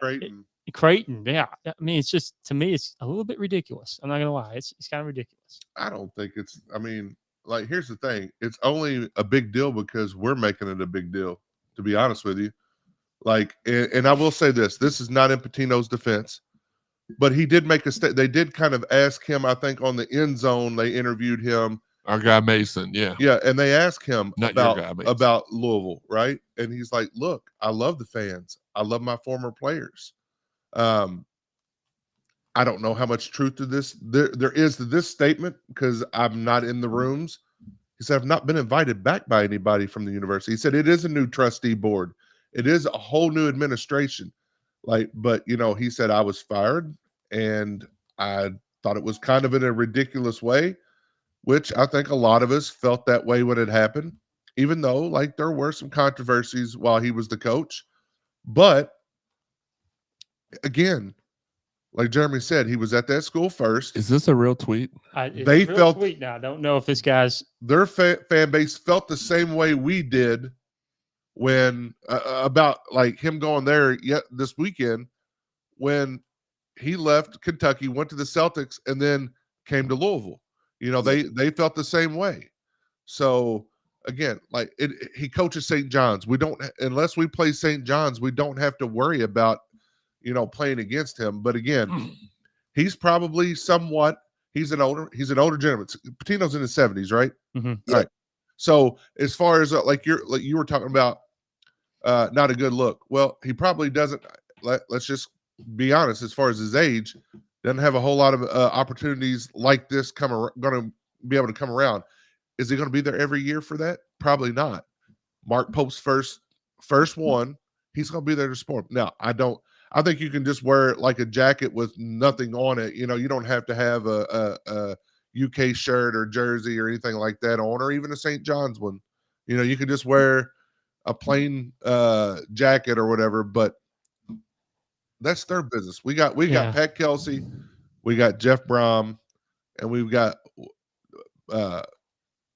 Creighton. Yeah. I mean, it's just, to me, it's a little bit ridiculous. I'm not going to lie. It's kind of ridiculous. I don't think here's the thing. It's only a big deal because we're making it a big deal, to be honest with you. And I will say this is not in Pitino's defense, but he did make they did kind of ask him, I think on the end zone, they interviewed him. Our guy Mason, yeah. Yeah, and they asked him about Louisville, right? And he's like, look, I love the fans. I love my former players. I don't know how much truth to this there is to this statement because I'm not in the rooms. He said, I've not been invited back by anybody from the university. He said, it is a new trustee board. It is a whole new administration. But he said, I was fired and I thought it was kind of in a ridiculous way, which I think a lot of us felt that way when it happened, even though there were some controversies while he was the coach. But again, like Jeremy said, he was at that school first. Is this a real tweet? They felt tweet now. I don't know if this guy's their fan base felt the same way we did when about him going there this weekend when he left Kentucky, went to the Celtics, and then came to Louisville. They felt the same way. So again, he coaches St. John's. We don't, unless we play St. John's, we don't have to worry about playing against him. But again, he's probably somewhat. He's an older gentleman. Pitino's in his 70s, right? Mm-hmm. Yeah. Right. So as far as you were talking about, not a good look. Well, he probably doesn't. Let's just be honest. As far as his age, doesn't have a whole lot of opportunities like this going to be able to come around. Is he going to be there every year for that? Probably not. Mark Pope's first one, he's going to be there to support him. Now, I think you can just wear like a jacket with nothing on it. You know, you don't have to have a UK shirt or jersey or anything like that on, or even a St. John's one. You know, you can just wear a plain jacket or whatever, but that's their business. We got Pat Kelsey, we got Jeff Brom, and we've got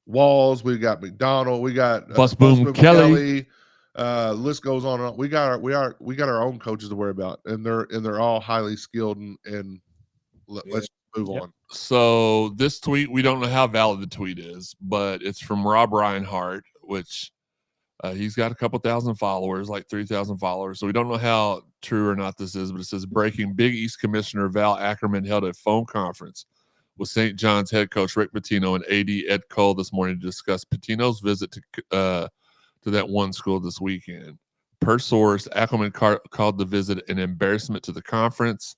Walls, we got McDonald, we got Bus Boom Kelly. List goes on and on. We got our own coaches to worry about, and they're all highly skilled. And let's move on. So this tweet, we don't know how valid the tweet is, but it's from Rob Reinhardt, which he's got a couple thousand followers, like 3,000 followers. So we don't know how true or not this is, but it says breaking: Big East Commissioner Val Ackerman held a phone conference with St. John's head coach Rick Pitino and AD Ed Cole this morning to discuss Pitino's visit to that one school this weekend. Per source, Ackerman called the visit an embarrassment to the conference,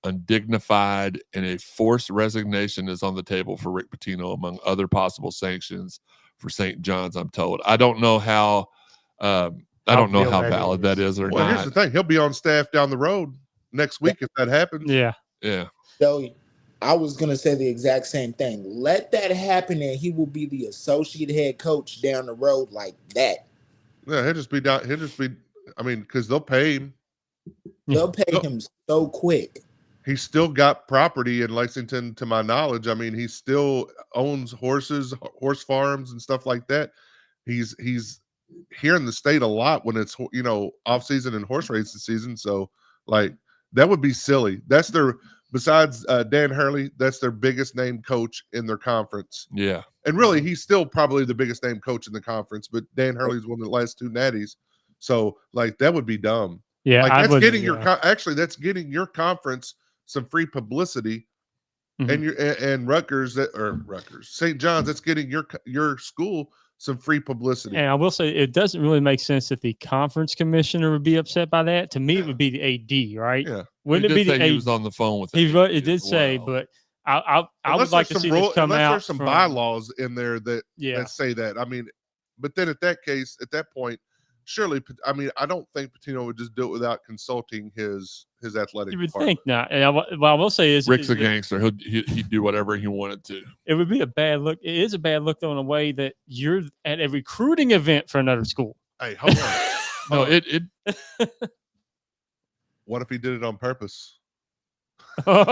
undignified, and a forced resignation is on the table for Rick Pitino, among other possible sanctions for St. John's. I'm told. I don't know how. I don't know how valid that is or not. Here's the thing: he'll be on staff down the road next week if that happens. Yeah. Joey, I was gonna say the exact same thing. Let that happen, and he will be the associate head coach down the road like that. Yeah, he'll just be. I mean, because they'll pay him. They'll pay him so quick. He's still got property in Lexington, to my knowledge. I mean, he still owns horses, horse farms, and stuff like that. He's here in the state a lot when it's off season and horse racing season. So like that would be silly. That's their. Besides Dan Hurley, that's their biggest name coach in their conference. Yeah. And really, he's still probably the biggest name coach in the conference, but Dan Hurley's won the last 2 natties. So, like, that would be dumb. Yeah. Like, that's getting that's getting your conference some free publicity. Mm-hmm. And Rutgers, St. John's, that's getting your school some free publicity. And I will say it doesn't really make sense that the conference commissioner would be upset by that. To me, it would be the AD, right? Yeah. Wouldn't it be the AD? He was on the phone with it did say, but I would like to see this come out. There's some bylaws in there that say that. I mean, but then at that point, surely, I mean, I don't think Pitino would just do it without consulting his athletic You would department. think not. And what I will say is Rick's a gangster. He'd do whatever he wanted to. It would be a bad look. It is a bad look, though, in a way that you're at a recruiting event for another school. Hey, hold on. No, What if he did it on purpose? What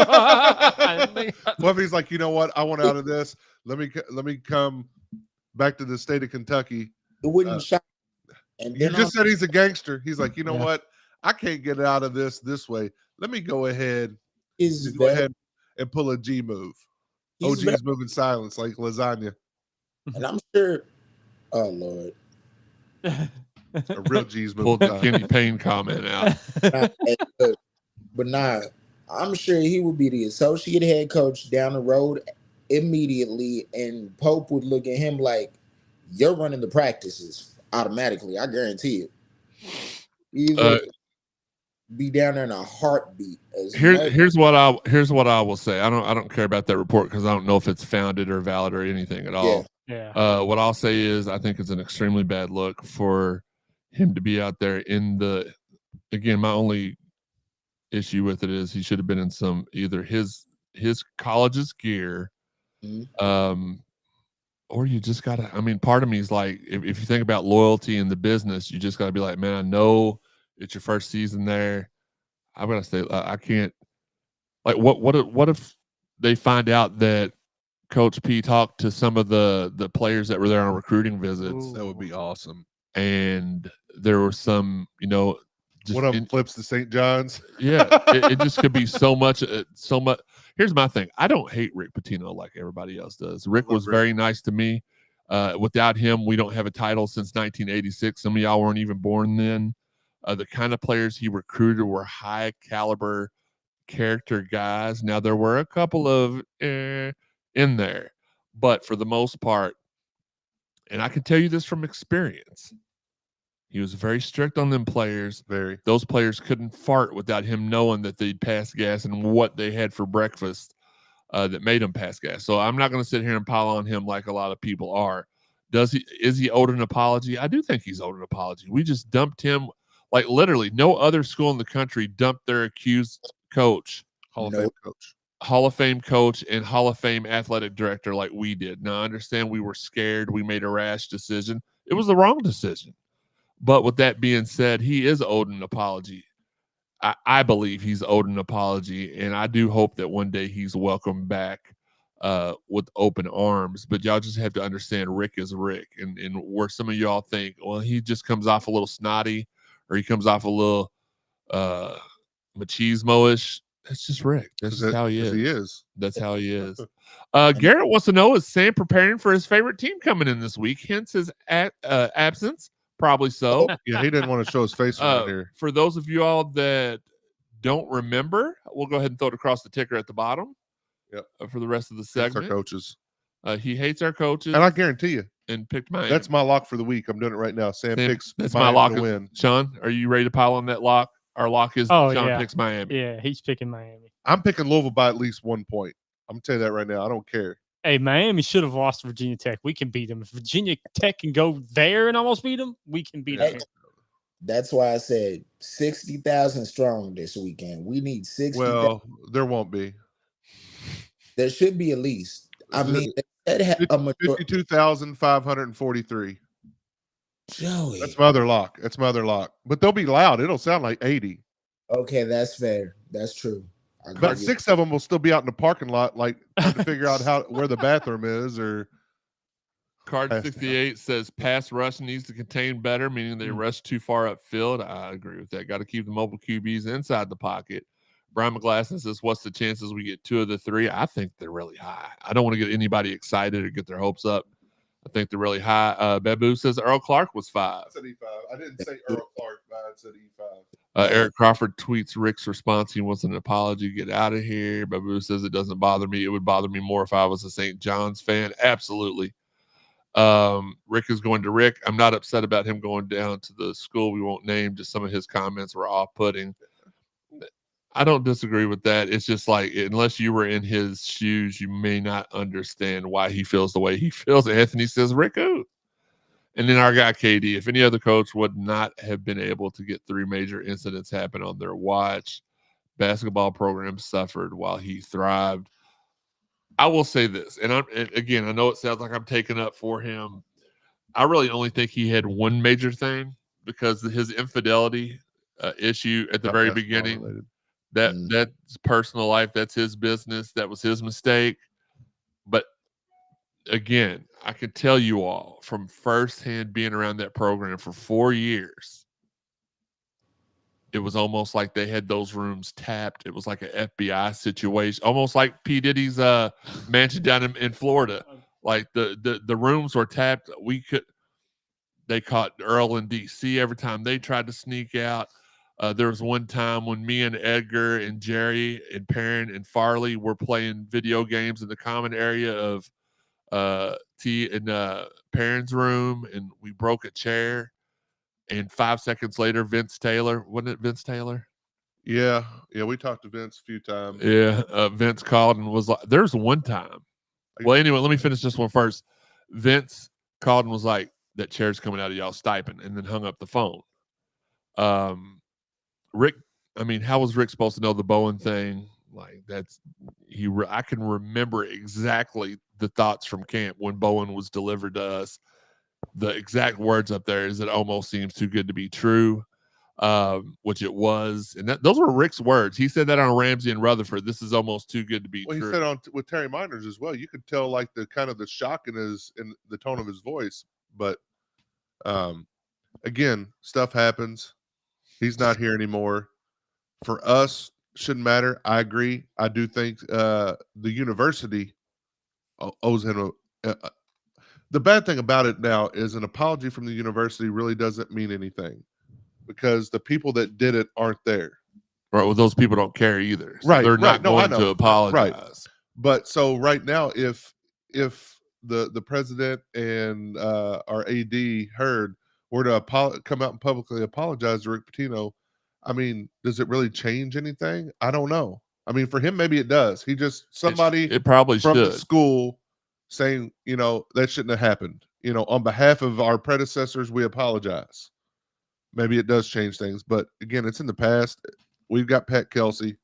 What if he's like, you know what? I want out of this. Let me come back to the state of Kentucky. It wouldn't shock. And You just said he's a gangster. He's like, you know what? I can't get out of this way. Let me go ahead and pull a G move. OG's moving silence like lasagna. And I'm sure. Oh Lord. A real G's Pull moving the Kenny Payne comment out. But I'm sure he would be the associate head coach down the road immediately, and Pope would look at him like, "You're running the practices automatically. I guarantee it." He would be down there in a heartbeat. Here's what I will say. I don't care about that report because I don't know if it's founded or valid or anything at all. Yeah. What I'll say is I think it's an extremely bad look for him to be out there in the. Again, my only issue with it is he should have been in some either his college's gear, or you just gotta. I mean, part of me is like, if you think about loyalty in the business, you just gotta be like, man, I know it's your first season there. I'm gonna say I can't. Like, what if they find out that Coach P talked to some of the players that were there on recruiting visits? Ooh. That would be awesome. And there were some, one of them flips to St. John's. Yeah, it just could be so much. Here's my thing. I don't hate Rick Pitino like everybody else does. Rick was very nice to me. Without him, we don't have a title since 1986. Some of y'all weren't even born then. The kind of players he recruited were high caliber character guys. Now, there were a couple of in there, but for the most part, and I can tell you this from experience, He was very strict on them players. Very. Those players couldn't fart without him knowing that they'd pass gas and what they had for breakfast that made them pass gas. So I'm not going to sit here and pile on him like a lot of people are. Is he owed an apology? I do think he's owed an apology. We just dumped him. Like literally no other school in the country dumped their accused coach. Hall of Fame coach. Hall of Fame coach and Hall of Fame athletic director like we did. Now, I understand we were scared. We made a rash decision. It was the wrong decision. But with that being said, he is owed an apology. I believe he's owed an apology, and I do hope that one day he's welcomed back with open arms. But y'all just have to understand Rick is Rick. And where some of y'all think, well, he just comes off a little snotty or he comes off a little machismo-ish. That's just Rick. That's just how he is. He is. That's how he is. Garrett wants to know, is Sam preparing for his favorite team coming in this week? Hence his absence. Probably so. Yeah, he didn't want to show his face around here. For those of you all that don't remember, we'll go ahead and throw it across the ticker at the bottom. Yep. For the rest of the segment. Hates our coaches. He hates our coaches. And I guarantee you. And picked Miami. That's my lock for the week. I'm doing it right now. Sam picks that's Miami my lock to win. Sean, are you ready to pile on that lock? Our lock is Sean picks Miami. Yeah, he's picking Miami. I'm picking Louisville by at least 1 point. I'm telling you that right now. I don't care. Hey, Miami should have lost to Virginia Tech. We can beat them. If Virginia Tech can go there and almost beat them, we can beat them. That's why I said 60,000 strong this weekend. We need 60. Well, there won't be. There should be at least. I mean, 52,543. Joey. That's my other lock. But they'll be loud. It'll sound like 80. Okay, that's fair. That's true. But 6 of them will still be out in the parking lot, like trying to figure out where the bathroom is. Or Card 68 says pass rush needs to contain better, meaning they rush too far upfield. I agree with that. Got to keep the mobile QBs inside the pocket. Brian McGlasson says, what's the chances we get 2 of the 3? I think they're really high. I don't want to get anybody excited or get their hopes up. I think they're really high. Babu says Earl Clark was 5. I said E5. I didn't say Earl Clark, but I said E5. Eric Crawford tweets Rick's response. He wants an apology. Get out of here. Babu says it doesn't bother me. It would bother me more if I was a St. John's fan. Absolutely. Rick is going to Rick. I'm not upset about him going down to the school we won't name. Just some of his comments were off-putting. I don't disagree with that. It's just like, unless you were in his shoes, you may not understand why he feels the way he feels. Anthony says, Rick who? And then our guy, KD, if any other coach would not have been able to get 3 major incidents happen on their watch, basketball program suffered while he thrived. I will say this, and again, I know it sounds like I'm taking up for him. I really only think he had one major thing, because his infidelity issue at the very beginning, that's personal life. That's his business. That was his mistake. But again, I can tell you all from firsthand being around that program for 4 years, it was almost like they had those rooms tapped. It was like an FBI situation, almost like P. Diddy's mansion down in Florida. Like the rooms were tapped. They caught Earl in D.C. every time they tried to sneak out. There was one time when me and Edgar and Jerry and Perrin and Farley were playing video games in the common area of T in Perrin's room, and we broke a chair. And 5 seconds later, Vince Taylor, wasn't it Vince Taylor? Yeah, we talked to Vince a few times. Yeah, Vince called and was like, there's one time. Well, anyway, let me finish this one first. Vince called and was like, that chair's coming out of y'all stipend, and then hung up the phone. Rick, I mean, how was Rick supposed to know the Bowen thing? Like, I can remember exactly the thoughts from camp when Bowen was delivered to us. The exact words up there is, it almost seems too good to be true, which it was. And those were Rick's words. He said that on Ramsey and Rutherford. This is almost too good to be true. He said with Terry Miners as well. You could tell like the kind of the shock in the tone of his voice. But again, stuff happens. He's not here anymore. For us, shouldn't matter. I agree. I do think the university owes him the bad thing about it now is an apology from the university really doesn't mean anything, because the people that did it aren't there. Right. Well, those people don't care either. So right. They're not going to apologize. Right. But so right now, if the president and our AD heard, were to come out and publicly apologize to Rick Pitino, I mean, does it really change anything? I don't know. I mean, for him, maybe it does. He just somebody It probably from the should. school saying, that shouldn't have happened. On behalf of our predecessors, we apologize. Maybe it does change things, but again, it's in the past. We've got Pat Kelsey,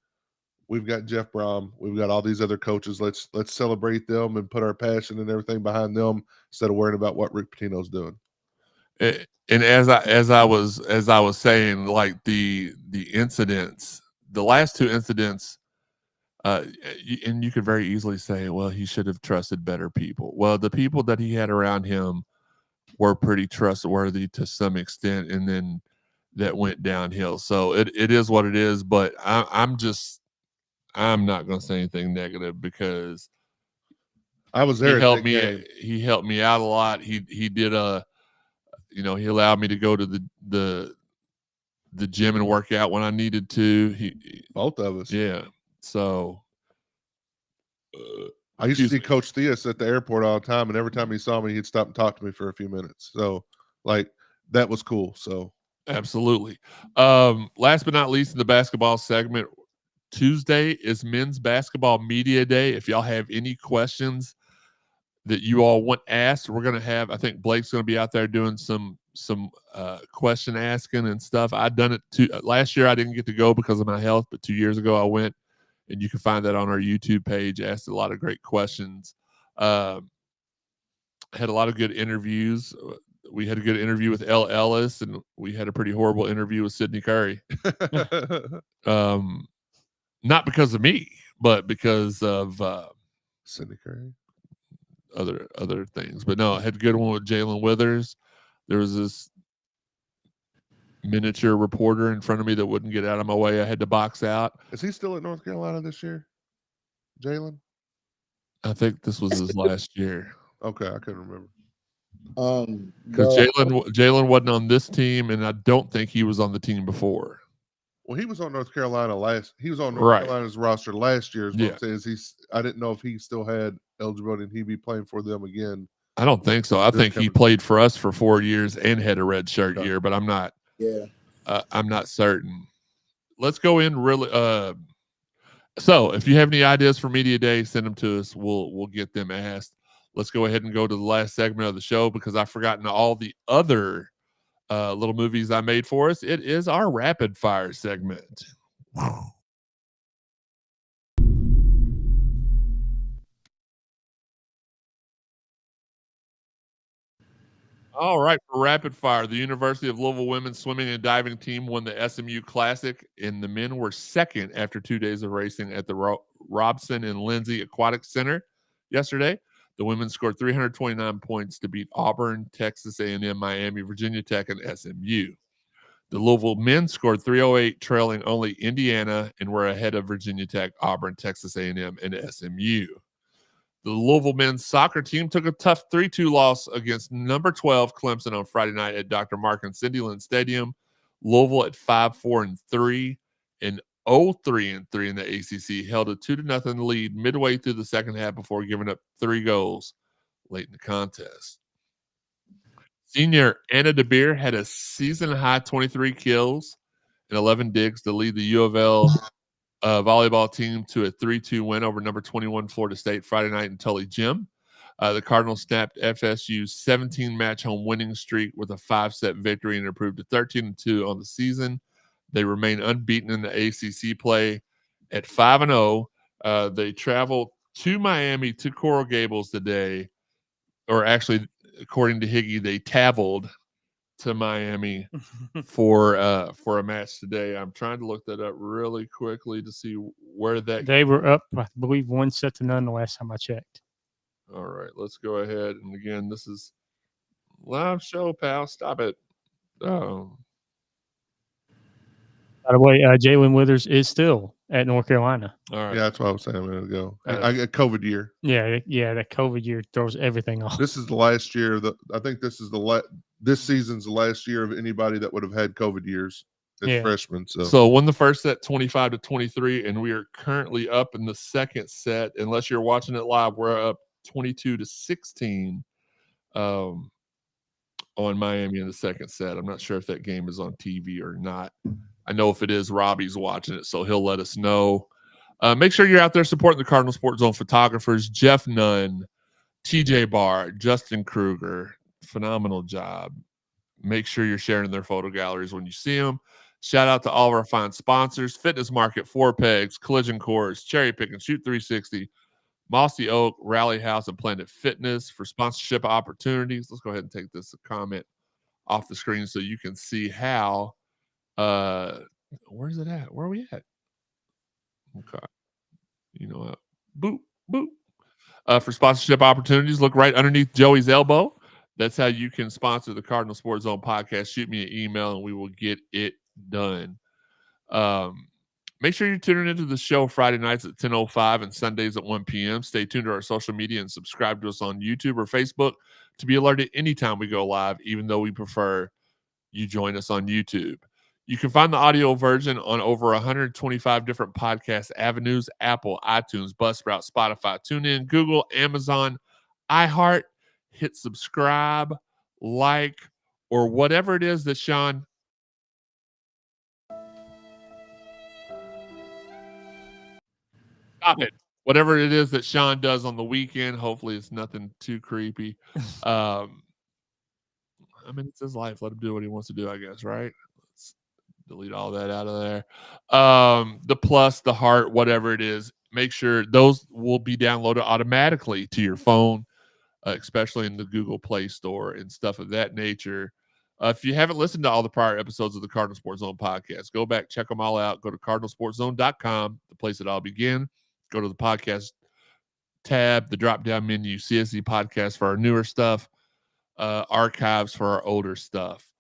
we've got Jeff Brom, we've got all these other coaches. Let's celebrate them and put our passion and everything behind them instead of worrying about what Rick Pitino's doing. And as I was saying, like the incidents, the last two incidents, and you could very easily say, well, he should have trusted better people. Well, the people that he had around him were pretty trustworthy to some extent, and then that went downhill. So it is what it is. But I'm not going to say anything negative because I was there. He helped me out a lot. He did he allowed me to go to the gym and work out when I needed to. Both of us. Yeah. So I used to see Coach Theus at the airport all the time, and every time he saw me, he'd stop and talk to me for a few minutes. So, that was cool. So, absolutely. Last but not least, in the basketball segment, Tuesday is Men's Basketball Media Day. If y'all have any questions that you all want asked, we're going to have, I think Blake's going to be out there doing some question asking and stuff. I'd done it last year. I didn't get to go because of my health, but 2 years ago I went, and you can find that on our YouTube page. Asked a lot of great questions. Had a lot of good interviews. We had a good interview with L. Ellis, and we had a pretty horrible interview with Sidney Curry. Not because of me, but because of Sidney Curry. Other things. But no, I had a good one with Jalen Withers. There was this miniature reporter in front of me that wouldn't get out of my way. I had to box out. Is he still at North Carolina this year, Jalen? I think this was his last year. Okay, I couldn't remember. Because Jalen wasn't on this team, and I don't think he was on the team before. Well, he was on North Carolina He was on North Carolina's roster last year. I didn't know if he still had eligibility and he'd be playing for them again. I don't think so. I think he played for us for 4 years and had a red shirt year, but I'm not. Yeah. I'm not certain. Let's go in really. So if you have any ideas for Media Day, send them to us. We'll get them asked. Let's go ahead and go to the last segment of the show because I've forgotten all the other little movies I made for us. It is our rapid fire segment. All right, for rapid fire, the University of Louisville women's swimming and diving team won the SMU Classic, and the men were second after 2 days of racing at the Robson and Lindsay Aquatic Center yesterday. The women scored 329 points to beat Auburn, Texas A&M, Miami, Virginia Tech, and SMU. The Louisville men scored 308, trailing only Indiana, and were ahead of Virginia Tech, Auburn, Texas A&M, and SMU. The Louisville men's soccer team took a tough 3-2 loss against number 12 Clemson on Friday night at Dr. Mark and Cindy Lynn Stadium. Louisville at 5-4-3 and 0-3-3 in the ACC held a 2-0 lead midway through the second half before giving up 3 goals late in the contest. Senior Anna DeBeer had a season-high 23 kills and 11 digs to lead the U of L volleyball team to a 3-2 win over number 21 Florida State Friday night in Tully Gym. The Cardinals snapped FSU's 17-match home winning streak with a 5-set victory and improved to 13-2 on the season. They remain unbeaten in the ACC play at 5-0. They traveled to Miami to Coral Gables today, or actually, according to Higgy, they traveled to Miami for a match today. I'm trying to look that up really quickly to see where that they were up, I believe, 1-0 the last time I checked. All right, let's go ahead. And again, this is live show, pal. Stop it. Oh. By the way, Jalen Withers is still at North Carolina. All right. Yeah, that's what I was saying a minute ago. I got COVID year. Yeah, that COVID year throws everything off. This is the last year. I think this is this season's the last year of anybody that would have had COVID years as freshmen. So won the first set 25-23, and we are currently up in the second set. Unless you're watching it live, we're up 22-16. on Miami in the second set. I'm not sure if that game is on TV or not. I know if it is, Robbie's watching it, so he'll let us know. Make sure you're out there supporting the Cardinal Sports Zone photographers, Jeff Nunn, TJ Barr, Justin Kruger. Phenomenal job. Make sure you're sharing their photo galleries when you see them. Shout out to all of our fine sponsors, Fitness Market, Four Pegs, Collision Course, Cherry Pick and Shoot 360, Mossy Oak, Rally House, and Planet Fitness for sponsorship opportunities. Let's go ahead and take this comment off the screen so you can see how. Where's it at? Where are we at? Okay. You know what? Boop, boop. For sponsorship opportunities, look right underneath Joey's elbow. That's how you can sponsor the Cardinal Sports Zone podcast. Shoot me an email and we will get it done. Make sure you're tuning into the show Friday nights at 10:05 and Sundays at 1 p.m. Stay tuned to our social media and subscribe to us on YouTube or Facebook to be alerted anytime we go live, even though we prefer you join us on YouTube. You can find the audio version on over 125 different podcast avenues: Apple, iTunes, Buzzsprout, Spotify, TuneIn, Google, Amazon, iHeart. Hit subscribe, like, or whatever it is that Sean. Stop it. Whatever it is that Sean does on the weekend. Hopefully it's nothing too creepy. I mean, it's his life. Let him do what he wants to do, I guess, right? Let's delete all that out of there. The plus, the heart, whatever it is, make sure those will be downloaded automatically to your phone, especially in the Google Play Store and stuff of that nature. If you haven't listened to all the prior episodes of the Cardinal Sports Zone podcast, go back, check them all out. Go to cardinalsportszone.com, the place it all began. Go to the podcast tab, the drop-down menu, CSZ Podcast for our newer stuff, archives for our older stuff.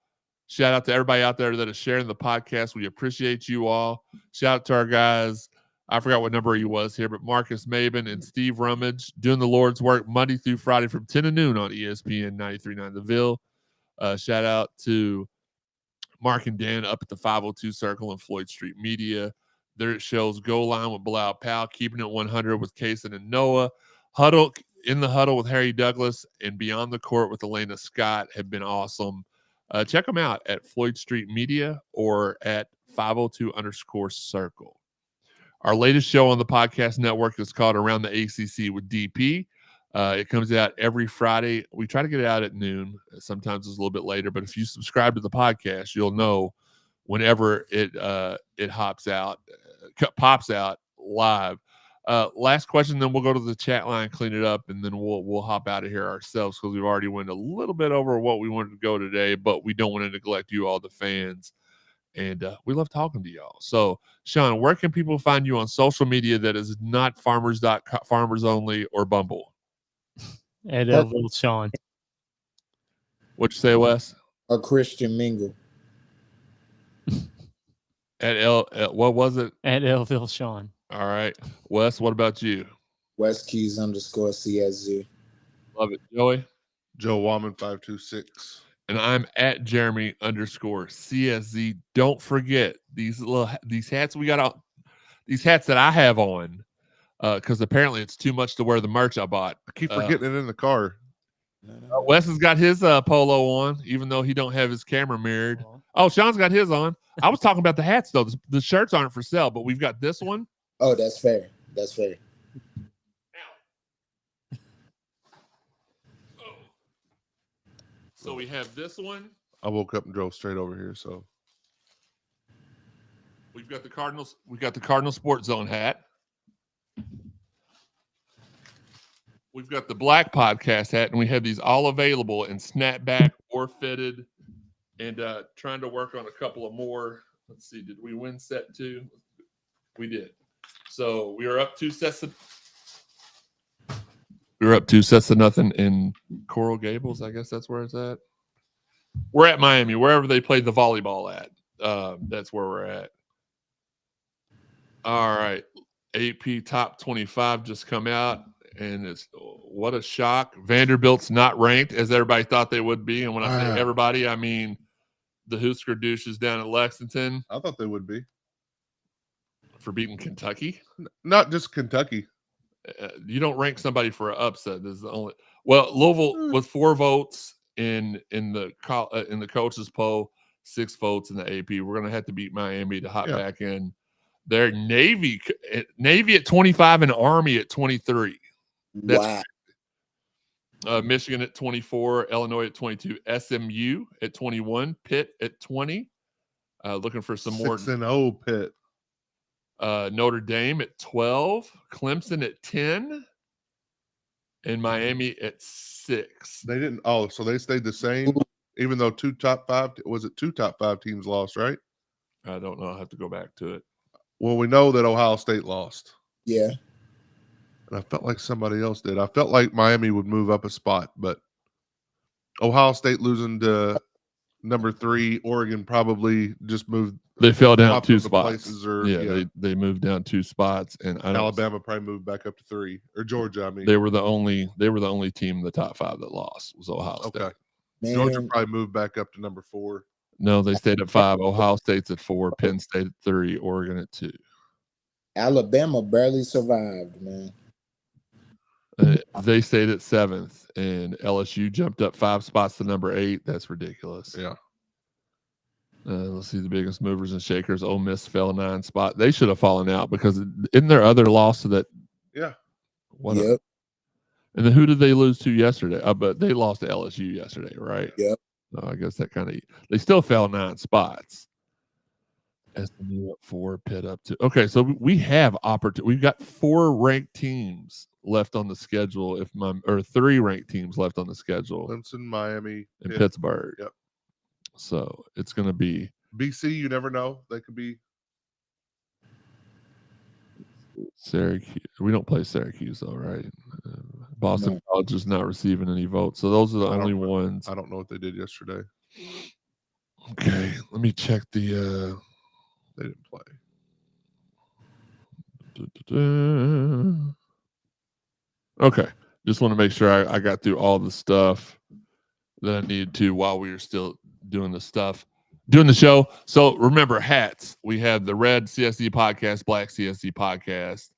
Shout out to everybody out there that is sharing the podcast. We appreciate you all. Shout out to our guys. I forgot what number he was here, but Marcus Maben and Steve Rummage doing the Lord's work Monday through Friday from 10 to noon on ESPN 93.9 The Ville. Shout out to Mark and Dan up at the 502 Circle and Floyd Street Media. Their shows Go Line with Bilal Powell, Keeping It 100 with Kason and Noah, Huddle in the Huddle with Harry Douglas, and Beyond the Court with Elena Scott have been awesome. Check them out at Floyd Street Media or at 502_Circle. Our latest show on the podcast network is called Around the ACC with DP. It comes out every Friday. We try to get it out at noon. Sometimes it's a little bit later, but if you subscribe to the podcast, you'll know whenever it pops out live. Last question, then we'll go to the chat line, clean it up, and then we'll hop out of here ourselves because we've already went a little bit over what we wanted to go today, but we don't want to neglect you, all the fans. And we love talking to y'all. So, Sean, where can people find you on social media that is not Farmers Only or Bumble? At Elville Sean. What'd you say, Wes? A Christian Mingle. What was it? At Elville Sean. All right. Wes, what about you? West Keys _CSZ. Love it. Joey? Joe Wallman 526. And I'm at Jeremy _CSZ. Don't forget these hats we got out, these hats that I have on, because apparently it's too much to wear the merch I bought. I keep forgetting it in the car. Wes has got his polo on, even though he don't have his camera mirrored. Oh, Sean's got his on. I was talking about the hats though. The shirts aren't for sale, but we've got this one. Oh, that's fair. That's fair. So we have this one. I woke up and drove straight over here, so we've got the Cardinals. We got the Cardinal Sports Zone hat. We've got the Black Podcast hat, and we have these all available in snapback or fitted. And trying to work on a couple of more. Let's see. Did we win set 2? We did. So we are up 2 sets of. We're up 2 sets of nothing in Coral Gables. I guess that's where it's at. We're at Miami, wherever they played the volleyball at. That's where we're at. All right. AP Top 25 just come out, and it's what a shock. Vanderbilt's not ranked as everybody thought they would be. And when I say everybody, I mean the Husker douches down at Lexington. I thought they would be. For beating Kentucky? Not just Kentucky. You don't rank somebody for an upset. This is the only. Well, Louisville with 4 votes, in the coaches poll, 6 votes in the AP. We're gonna have to beat Miami to hop back in. Their Navy at 25 and Army at 23. Wow. Michigan at 24, Illinois at 22, SMU at 21, Pitt at 20. Looking for some more. 6-0 Pitt. Notre Dame at 12, Clemson at 10, and Miami at 6. They didn't. Oh, so they stayed the same, even though 2 top 5. Was it 2 top 5 teams lost? Right. I don't know. I'll have to go back to it. Well, we know that Ohio State lost. Yeah. And I felt like somebody else did. I felt like Miami would move up a spot, but Ohio State losing to number 3, Oregon probably just moved. They fell down 2 spots. Or, they moved down 2 spots, and Alabama probably moved back up to 3, or Georgia. I mean, they were the only team in the top 5 that lost was Ohio State. Okay, Georgia probably moved back up to number 4. No, they stayed at 5. Ohio State's at 4. Penn State at 3. Oregon at 2. Alabama barely survived, man. They stayed at 7th, and LSU jumped up 5 spots to number 8. That's ridiculous. Yeah. Let's see the biggest movers and shakers. Ole Miss fell 9 spot. They should have fallen out because isn't there other loss to that? Yeah. Yep. And then who did they lose to yesterday? But they lost to LSU yesterday, right? Yep. I guess that kind of they still fell 9 spots. SMU up 4, Pitt up 2. Okay, so we have opportunity. We've got 4 ranked teams left on the schedule. Or 3 ranked teams left on the schedule. Clemson, Miami, and Pittsburgh. Yep. So it's going to be BC. You never know; they could be Syracuse. We don't play Syracuse though, right? Boston College is not receiving any votes, so those are the only ones. I don't know what they did yesterday. Okay, let me check the. They didn't play. Okay, just want to make sure I got through all the stuff that I needed to while we were still doing the show. So remember, hats. We have the red CSZ podcast, black CSZ podcast.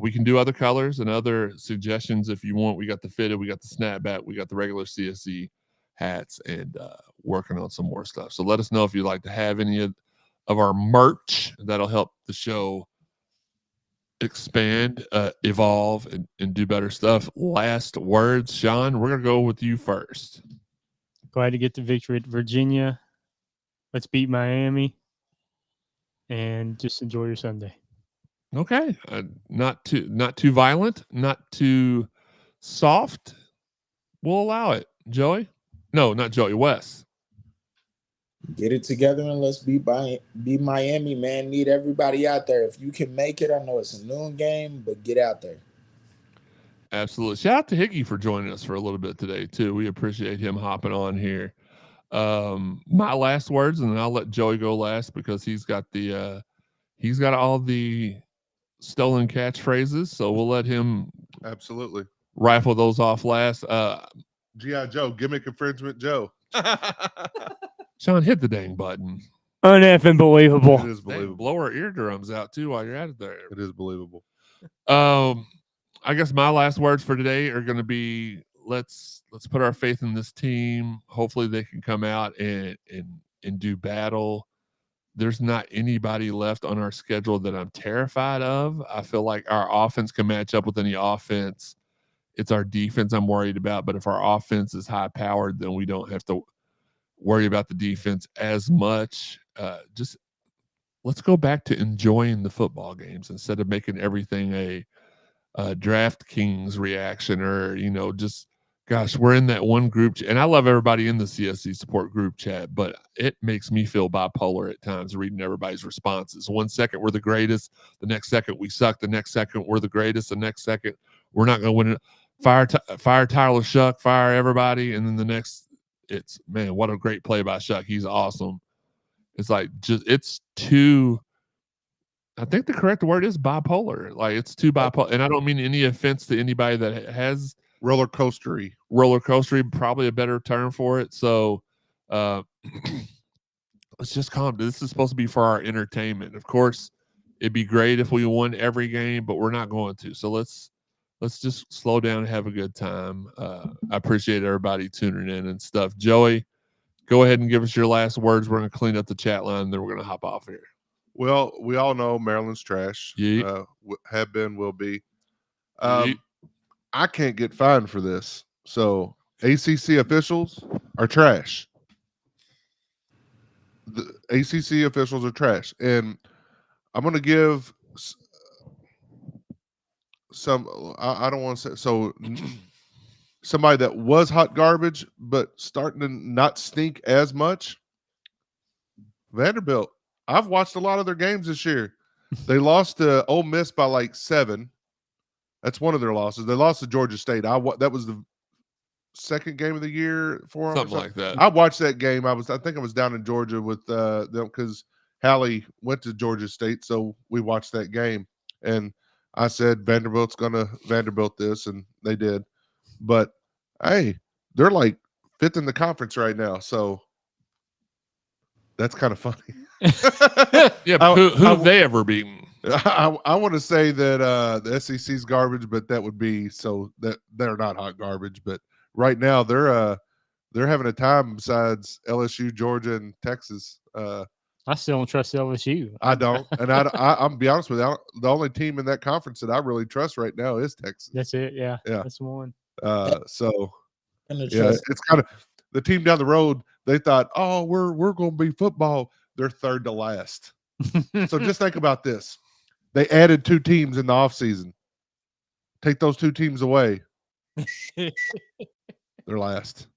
We can do other colors and other suggestions if you want. We got the fitted, we got the snapback, we got the regular CSZ hats, and working on some more stuff. So let us know if you'd like to have any of our merch. That'll help the show expand, evolve, and do better stuff. Last words, Sean. We're gonna go with you first. Glad to get the victory at Virginia. Let's beat Miami, and just enjoy your Sunday. Okay, not too violent, not too soft. We'll allow it. Joey? No, not Joey. Wes. Get it together and let's beat Miami, man. Need everybody out there. If you can make it, I know it's a noon game, but get out there. Absolutely. Shout out to Higgy for joining us for a little bit today too. We appreciate him hopping on here. My last words, and then I'll let Joey go last because he's got all the stolen catchphrases. So we'll let him absolutely rifle those off last. G.I. Joe, gimmick infringement Joe. Sean, hit the dang button. Uneffing believable. It is believable. Blow our eardrums out too while you're at it there. It is believable. I guess my last words for today are going to be let's put our faith in this team. Hopefully they can come out and do battle. There's not anybody left on our schedule that I'm terrified of. I feel like our offense can match up with any offense. It's our defense I'm worried about. But if our offense is high powered, then we don't have to worry about the defense as much. Just let's go back to enjoying the football games instead of making everything a DraftKings reaction or, just, gosh, we're in that one group. And I love everybody in the CSC support group chat, but it makes me feel bipolar at times reading everybody's responses. 1 second, we're the greatest. The next second, we suck. The next second, we're the greatest. The next second, we're not going to win it. Fire Tyler Shuck, fire everybody. And then the next, it's, man, what a great play by Shuck. He's awesome. It's like, it's too, I think the correct word is bipolar. Like, it's too bipolar. And I don't mean any offense to anybody that has roller coastery, probably a better term for it. So let's just calm down. This is supposed to be for our entertainment. Of course, it'd be great if we won every game, but we're not going to. So let's let's just slow down and have a good time. I appreciate everybody tuning in and stuff. Joey, go ahead and give us your last words. We're going to clean up the chat line, and then we're going to hop off here. Well, we all know Maryland's trash. Yeet. Have been, will be. Yeet. I can't get fined for this. So ACC officials are trash. The ACC officials are trash. And I'm going to give some, I don't want to say, so somebody that was hot garbage, but starting to not stink as much. Vanderbilt. I've watched a lot of their games this year. They lost to Ole Miss by like 7. That's one of their losses. They lost to Georgia State. That was the second game of the year for them. Something like that. I watched that game. I think I was down in Georgia with them because Hallie went to Georgia State, so we watched that game. And I said Vanderbilt's gonna Vanderbilt this, and they did. But hey, they're like 5th in the conference right now, so that's kind of funny. Yeah, but who have they ever beaten? I want to say that the SEC's garbage, but that would be so that they're not hot garbage. But right now they're having a time besides LSU, Georgia, and Texas. I still don't trust LSU. I don't, and I'm be honest with you. The only team in that conference that I really trust right now is Texas. That's it. Yeah, yeah, that's the one. So yeah, it's kind of the team down the road. They thought, oh, we're going to be football. They're 3rd to last. So just think about this. They added 2 teams in the offseason. Take those 2 teams away. They're last.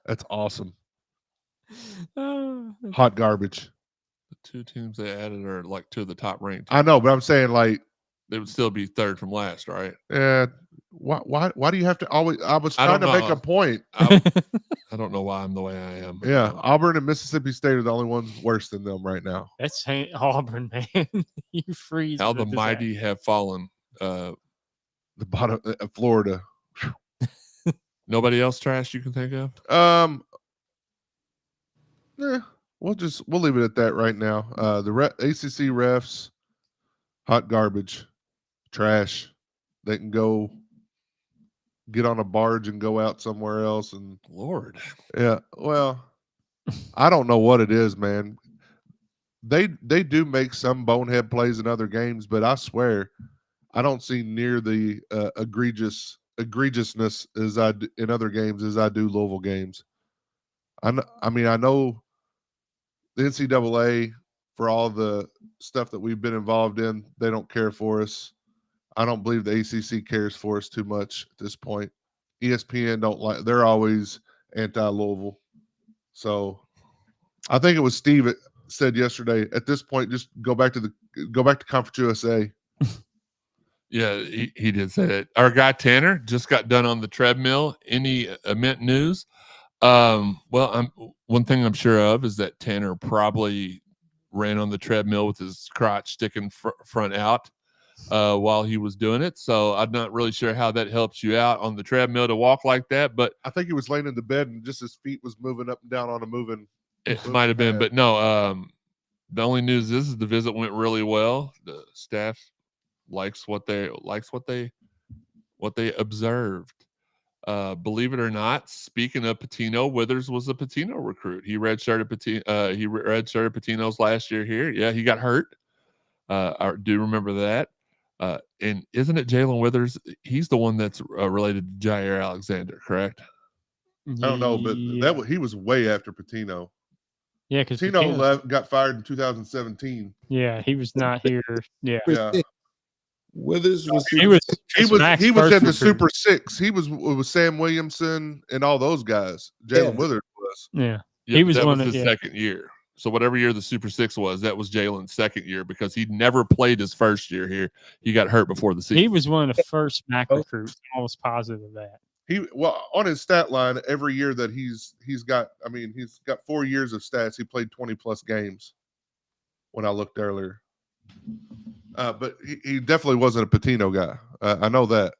That's awesome. Hot garbage. The 2 teams they added are like 2 of the top ranked. I know, but I'm saying like they would still be 3rd from last, right? Yeah. Why do you have to always? I was trying to make a point. I don't know why I'm the way I am. Yeah, Auburn and Mississippi State are the only ones worse than them right now. That's Auburn, man. You freeze. How the mighty have fallen. The bottom of Florida. Nobody else trash you can think of? We'll leave it at that right now. The ACC refs, hot garbage, trash. They can go get on a barge and go out somewhere else. And Lord, yeah. Well, I don't know what it is, man. They do make some bonehead plays in other games, but I swear I don't see near the egregiousness as I do in other games as I do Louisville games. I know the NCAA, for all the stuff that we've been involved in, they don't care for us. I don't believe the ACC cares for us too much at this point. ESPN don't like. They're always anti-Louisville. So I think it was Steve that said yesterday. At this point, just go back to Conference USA. Yeah, he did say that. Our guy Tanner just got done on the treadmill. Any Mint news? Well, one thing I'm sure of is that Tanner probably ran on the treadmill with his crotch sticking front out while he was doing it. So I'm not really sure how that helps you out on the treadmill to walk like that. But I think he was laying in the bed and just his feet was moving up and down on a moving. It might have been, but no. The only news is the visit went really well. The staff likes what they observed. Believe it or not, speaking of Patino, Withers was a Patino recruit. He redshirted Patino's last year here. Yeah, he got hurt. I do remember that. And isn't it Jalen Withers? He's the one that's related to Jair Alexander, correct? I don't know, but he was way after Patino. Yeah, because Patino got fired in 2017. Yeah, he was not here. Yeah. Withers was he was in the Super Six. He was with Sam Williamson and all those guys. Jalen Withers was. Yeah, he was his second year. So whatever year the Super Six was, that was Jalen's second year because he never played his first year here. He got hurt before the season. He was one of the first MAC recruits. I'm almost positive of that. On his stat line, every year that he's got 4 years of stats. He played 20 plus games. When I looked earlier. But he definitely wasn't a Patino guy. I know that.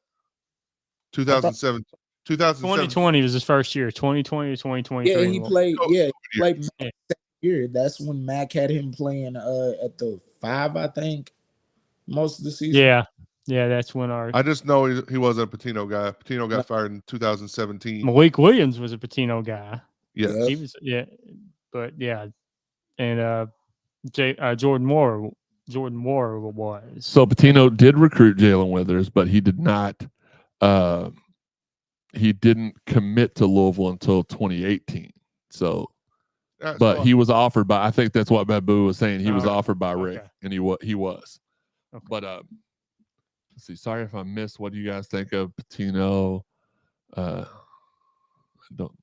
2020 was his first year. 2020 to 2023. Yeah, he played. Yeah, he played second year. That's when Mac had him playing at the 5, I think, most of the season. Yeah, Yeah, that's when our I just know he wasn't a Patino guy. Patino got fired in 2017. Malik Williams was a Patino guy. Yes. He was, but yeah, and Jordan Moore was. So Patino did recruit Jalen Withers, but he did not. He didn't commit to Louisville until 2018. So, but he was offered by. I think that's what Babu was saying. He was offered by Rick, and he was. Okay. But let's see. Sorry if I missed. What do you guys think of Patino? I don't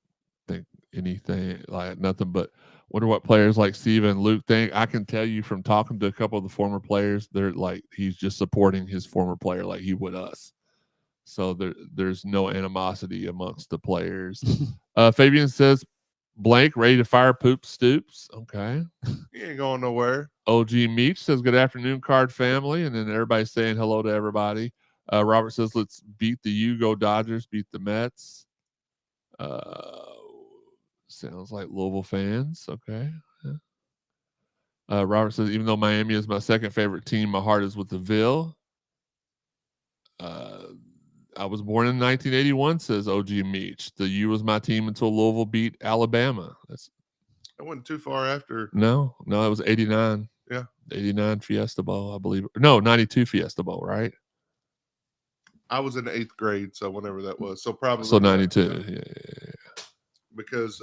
think anything, like nothing, but wonder what players like Steve and Luke think. I can tell you from talking to a couple of the former players, they're like, he's just supporting his former player like he would us. So there's no animosity amongst the players. Fabian says, blank, ready to fire Poop Stoops. Okay. He ain't going nowhere. OG Meach says, good afternoon, Card family. And then everybody's saying hello to everybody. Robert says, let's beat the U, go Dodgers, beat the Mets. Sounds like Louisville fans. Okay. Yeah. Robert says, even though Miami is my second favorite team, my heart is with the Ville. I was born in 1981, says OG Meach. The U was my team until Louisville beat Alabama. That wasn't too far after. No, it was 89. Yeah. 89 Fiesta Bowl, I believe. No, 92 Fiesta Bowl, right? I was in the 8th grade, so whenever that was. So probably. So 92. Yeah. Because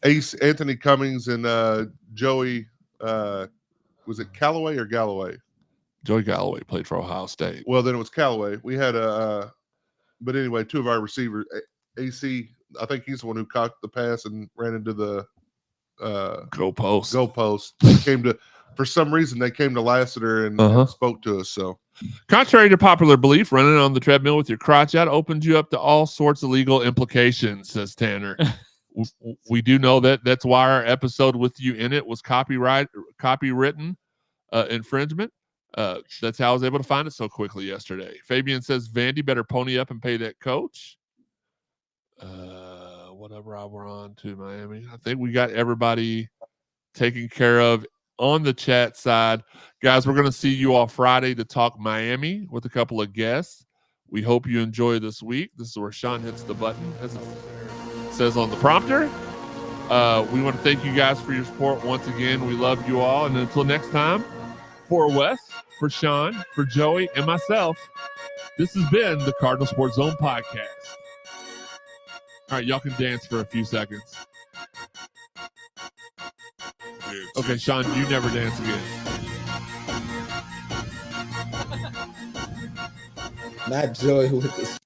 Ace Anthony Cummings and Joey, was it Callaway or Galloway? Joey Galloway played for Ohio State. Well, then it was Callaway. We had but anyway, two of our receivers, AC, I think he's the one who caught the pass and ran into the goalpost. For some reason, they came to Lassiter and spoke to us. So, contrary to popular belief, running on the treadmill with your crotch out opened you up to all sorts of legal implications, says Tanner. We do know that. That's why our episode with you in it was copywritten infringement. That's how I was able to find it so quickly yesterday. Fabian says, Vandy better pony up and pay that coach. Whatever we're on to Miami. I think we got everybody taken care of on the chat side. Guys, we're going to see you all Friday to talk Miami with a couple of guests. We hope you enjoy this week. This is where Sean hits the button, as it says on the prompter. We want to thank you guys for your support once again. We love you all. And until next time, for Wes, for Sean, for Joey, and myself, this has been the Cardinal Sports Zone Podcast. All right, y'all can dance for a few seconds. Okay, Sean, you never dance again. Not Joey with this.